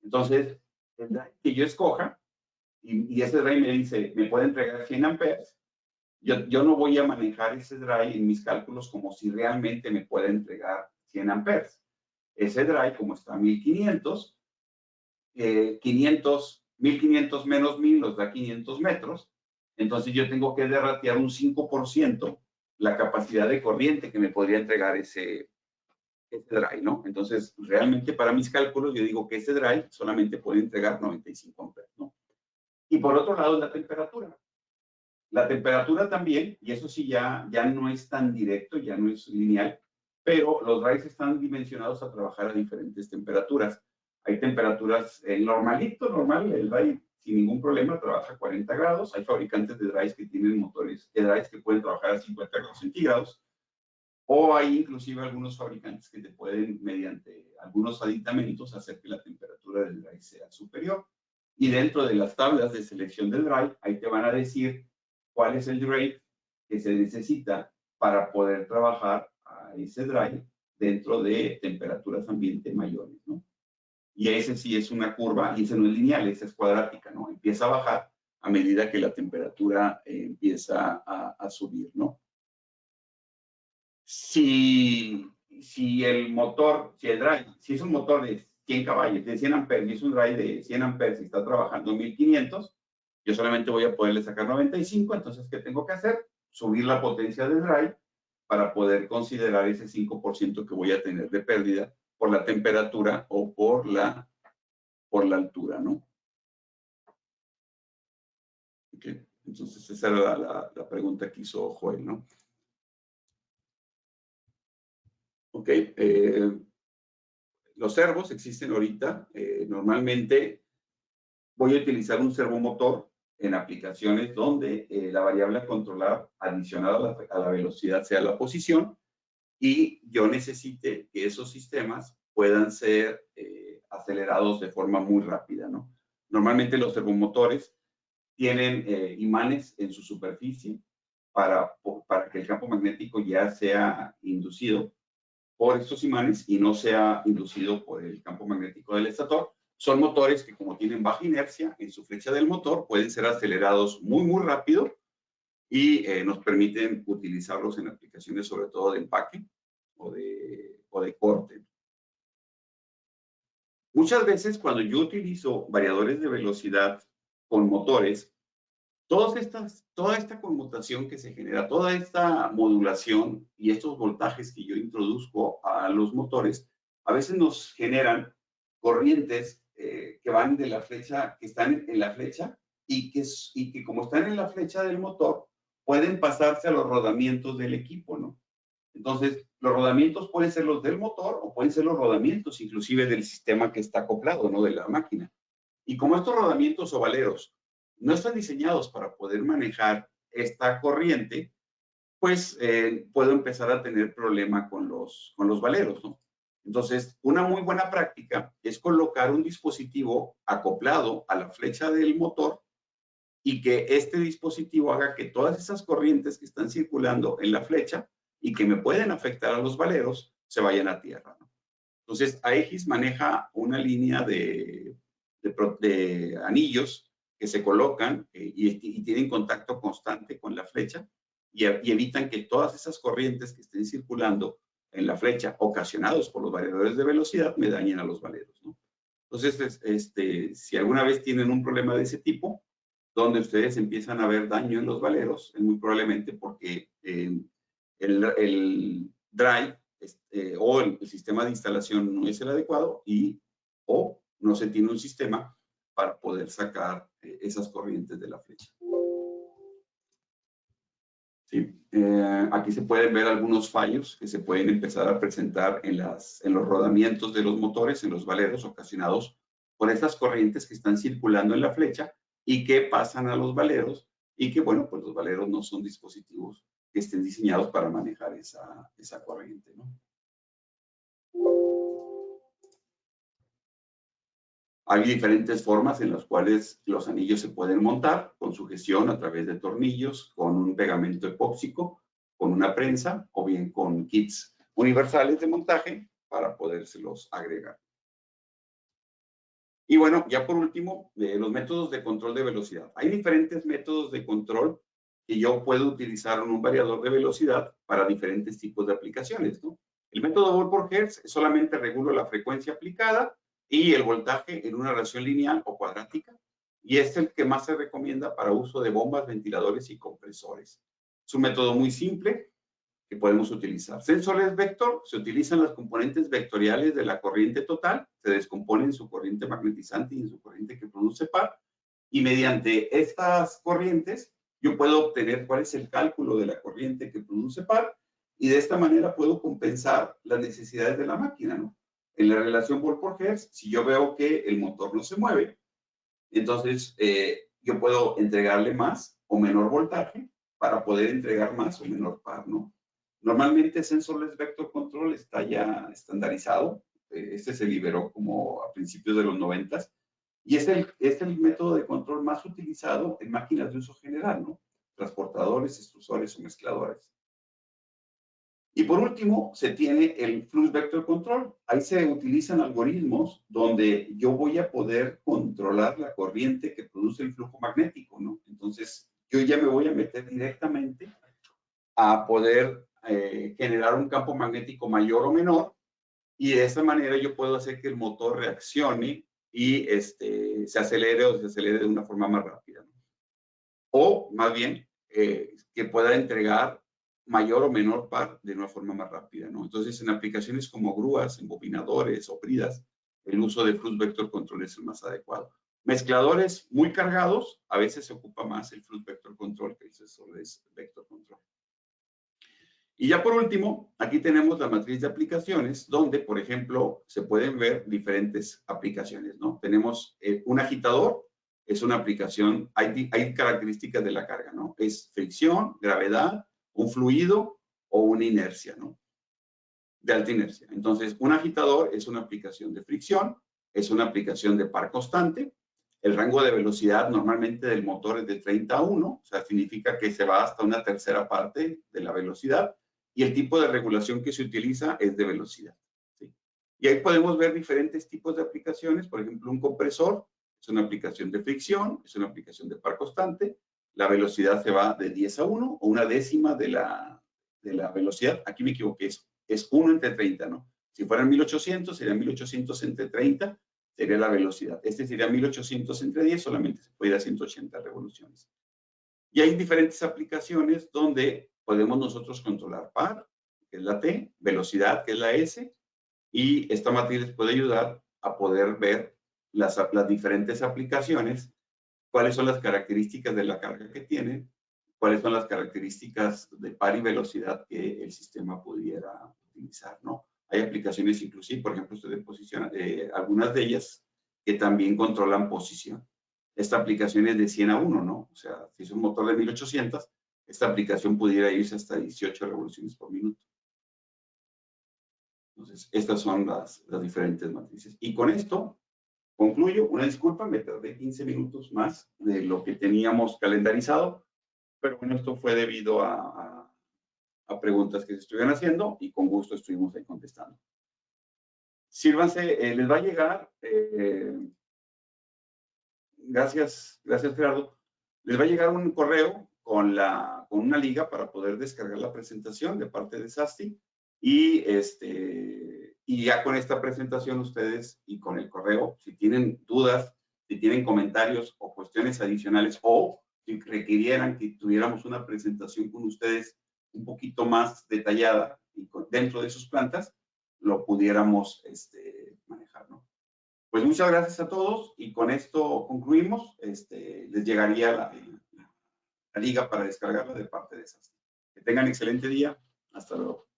Entonces, el drive que yo escoja, y ese drive me dice, me puede entregar 100 amperes, yo no voy a manejar ese drive en mis cálculos como si realmente me pueda entregar 100 amperes. Ese drive, como está a 1500, 1500 menos 1000 nos da 500 metros. Entonces yo tengo que derratear un 5% la capacidad de corriente que me podría entregar ese drive, ¿no? Entonces, realmente para mis cálculos yo digo que ese drive solamente puede entregar 95 amperes, ¿no? Y por otro lado, la temperatura. La temperatura también, y eso sí ya no es tan directo, ya no es lineal, pero los drives están dimensionados a trabajar a diferentes temperaturas. Hay temperaturas, el normal, el drive sin ningún problema trabaja a 40 grados. Hay fabricantes de drives que tienen motores, de drives que pueden trabajar a 50 grados centígrados. O hay inclusive algunos fabricantes que te pueden, mediante algunos aditamentos, hacer que la temperatura del dry sea superior. Y dentro de las tablas de selección del dry, ahí te van a decir cuál es el rate que se necesita para poder trabajar a ese dry dentro de temperaturas ambiente mayores, ¿no? Y ese sí es una curva, y ese no es lineal, esa es cuadrática, ¿no? Empieza a bajar a medida que la temperatura empieza a subir, ¿no? Si el motor, si el drive, si es un motor de 100 caballos, de 100 amperes, y es un drive de 100 amperes y está trabajando 1500, yo solamente voy a poderle sacar 95, entonces, ¿qué tengo que hacer? Subir la potencia del drive para poder considerar ese 5% que voy a tener de pérdida por la temperatura o por la altura, ¿no? Okay. Entonces, esa era la pregunta que hizo Joel, ¿no? Ok. Los servos existen ahorita. Normalmente voy a utilizar un servomotor en aplicaciones donde la variable a controlar adicional a la velocidad sea la posición, y yo necesite que esos sistemas puedan ser acelerados de forma muy rápida, ¿no? Normalmente los servomotores tienen imanes en su superficie para que el campo magnético ya sea inducido por estos imanes y no sea inducido por el campo magnético del estator. Son motores que, como tienen baja inercia en su flecha del motor, pueden ser acelerados muy, muy rápido, y nos permiten utilizarlos en aplicaciones sobre todo de empaque o de corte. Muchas veces cuando yo utilizo variadores de velocidad con motores, toda esta conmutación que se genera, toda esta modulación y estos voltajes que yo introduzco a los motores, a veces nos generan corrientes que van de la flecha, que están en la flecha, y que como están en la flecha del motor, pueden pasarse a los rodamientos del equipo, ¿no? Entonces, los rodamientos pueden ser los del motor o pueden ser los rodamientos inclusive del sistema que está acoplado, ¿no? De la máquina. Y como estos rodamientos o valeros no están diseñados para poder manejar esta corriente, pues puedo empezar a tener problema con los valeros, ¿no? Entonces, una muy buena práctica es colocar un dispositivo acoplado a la flecha del motor, y que este dispositivo haga que todas esas corrientes que están circulando en la flecha y que me pueden afectar a los valeros se vayan a tierra, ¿no? Entonces, Aegis maneja una línea de anillos que se colocan y tienen contacto constante con la flecha, y evitan que todas esas corrientes que estén circulando en la flecha, ocasionados por los variadores de velocidad, me dañen a los valeros, ¿no? Entonces, si alguna vez tienen un problema de ese tipo, donde ustedes empiezan a ver daño en los valeros, es muy probablemente porque el drive o el sistema de instalación no es el adecuado, o no se tiene un sistema para poder sacar esas corrientes de la flecha. Sí. Aquí se pueden ver algunos fallos que se pueden empezar a presentar en los rodamientos de los motores, en los valeros, ocasionados por estas corrientes que están circulando en la flecha y que pasan a los valeros, y que, bueno, pues los valeros no son dispositivos que estén diseñados para manejar esa corriente, ¿no? Hay diferentes formas en las cuales los anillos se pueden montar: con sujeción a través de tornillos, con un pegamento epóxico, con una prensa, o bien con kits universales de montaje para podérselos agregar. Y bueno, ya por último, los métodos de control de velocidad. Hay diferentes métodos de control que yo puedo utilizar en un variador de velocidad para diferentes tipos de aplicaciones, ¿no? El método Volt por Hertz solamente regulo la frecuencia aplicada y el voltaje en una relación lineal o cuadrática, y es el que más se recomienda para uso de bombas, ventiladores y compresores. Es un método muy simple que podemos utilizar. Sensores vector: se utilizan las componentes vectoriales de la corriente total, se descomponen en su corriente magnetizante y en su corriente que produce par, y mediante estas corrientes yo puedo obtener cuál es el cálculo de la corriente que produce par, y de esta manera puedo compensar las necesidades de la máquina, ¿no? En la relación Volt por Hertz, si yo veo que el motor no se mueve, entonces yo puedo entregarle más o menor voltaje para poder entregar más o menor par, ¿no? Normalmente Sensorless Vector Control está ya estandarizado. Este se liberó como a principios de los 90 y es el método de control más utilizado en máquinas de uso general, ¿no? Transportadores, extrusores o mezcladores. Y por último, se tiene el Flux Vector Control. Ahí se utilizan algoritmos donde yo voy a poder controlar la corriente que produce el flujo magnético, ¿no? Entonces, yo ya me voy a meter directamente a poder generar un campo magnético mayor o menor, y de esa manera yo puedo hacer que el motor reaccione y se acelere o se acelere de una forma más rápida, ¿no? O más bien, que pueda entregar mayor o menor par de una forma más rápida, ¿no? Entonces, en aplicaciones como grúas, embobinadores o bridas, el uso de Flux Vector Control es el más adecuado. Mezcladores muy cargados, a veces se ocupa más el Flux Vector Control que el Sensorless Vector Control. Y ya por último, aquí tenemos la matriz de aplicaciones, donde, por ejemplo, se pueden ver diferentes aplicaciones, ¿no? Tenemos un agitador, es una aplicación, hay características de la carga, ¿no? Es fricción, gravedad, un fluido o una inercia, ¿no? De alta inercia. Entonces, un agitador es una aplicación de fricción, es una aplicación de par constante. El rango de velocidad normalmente del motor es de 30 a 1, o sea, significa que se va hasta una tercera parte de la velocidad, y el tipo de regulación que se utiliza es de velocidad, ¿sí? Y ahí podemos ver diferentes tipos de aplicaciones. Por ejemplo, un compresor es una aplicación de fricción, es una aplicación de par constante. La velocidad se va de 10 a 1 o una décima de la velocidad. Aquí me equivoqué, es 1 entre 30, ¿no? Si fueran 1800, sería 1800 entre 30, sería la velocidad. Este sería 1800 entre 10, solamente se puede ir a 180 revoluciones. Y hay diferentes aplicaciones donde podemos nosotros controlar par, que es la T, velocidad, que es la S, y esta matriz les puede ayudar a poder ver las diferentes aplicaciones, cuáles son las características de la carga que tienen, cuáles son las características de par y velocidad que el sistema pudiera utilizar, ¿no? Hay aplicaciones inclusive, por ejemplo, ustedes posicionan, algunas de ellas que también controlan posición. Esta aplicación es de 100 a 1, ¿no? O sea, si es un motor de 1800, esta aplicación pudiera irse hasta 18 revoluciones por minuto. Entonces, estas son las diferentes matrices. Y con esto concluyo. Una disculpa, me tardé 15 minutos más de lo que teníamos calendarizado, pero bueno, esto fue debido a preguntas que se estuvieron haciendo y con gusto estuvimos ahí contestando. Sírvanse, les va a llegar, gracias Gerardo, les va a llegar un correo con una liga para poder descargar la presentación de parte de SASTI, y ya con esta presentación ustedes y con el correo, si tienen dudas, si tienen comentarios o cuestiones adicionales, o si requirieran que tuviéramos una presentación con ustedes un poquito más detallada y dentro de sus plantas, lo pudiéramos manejar, ¿no? Pues muchas gracias a todos y con esto concluimos. Les llegaría la liga para descargarla de parte de esas. Que tengan excelente día. Hasta luego.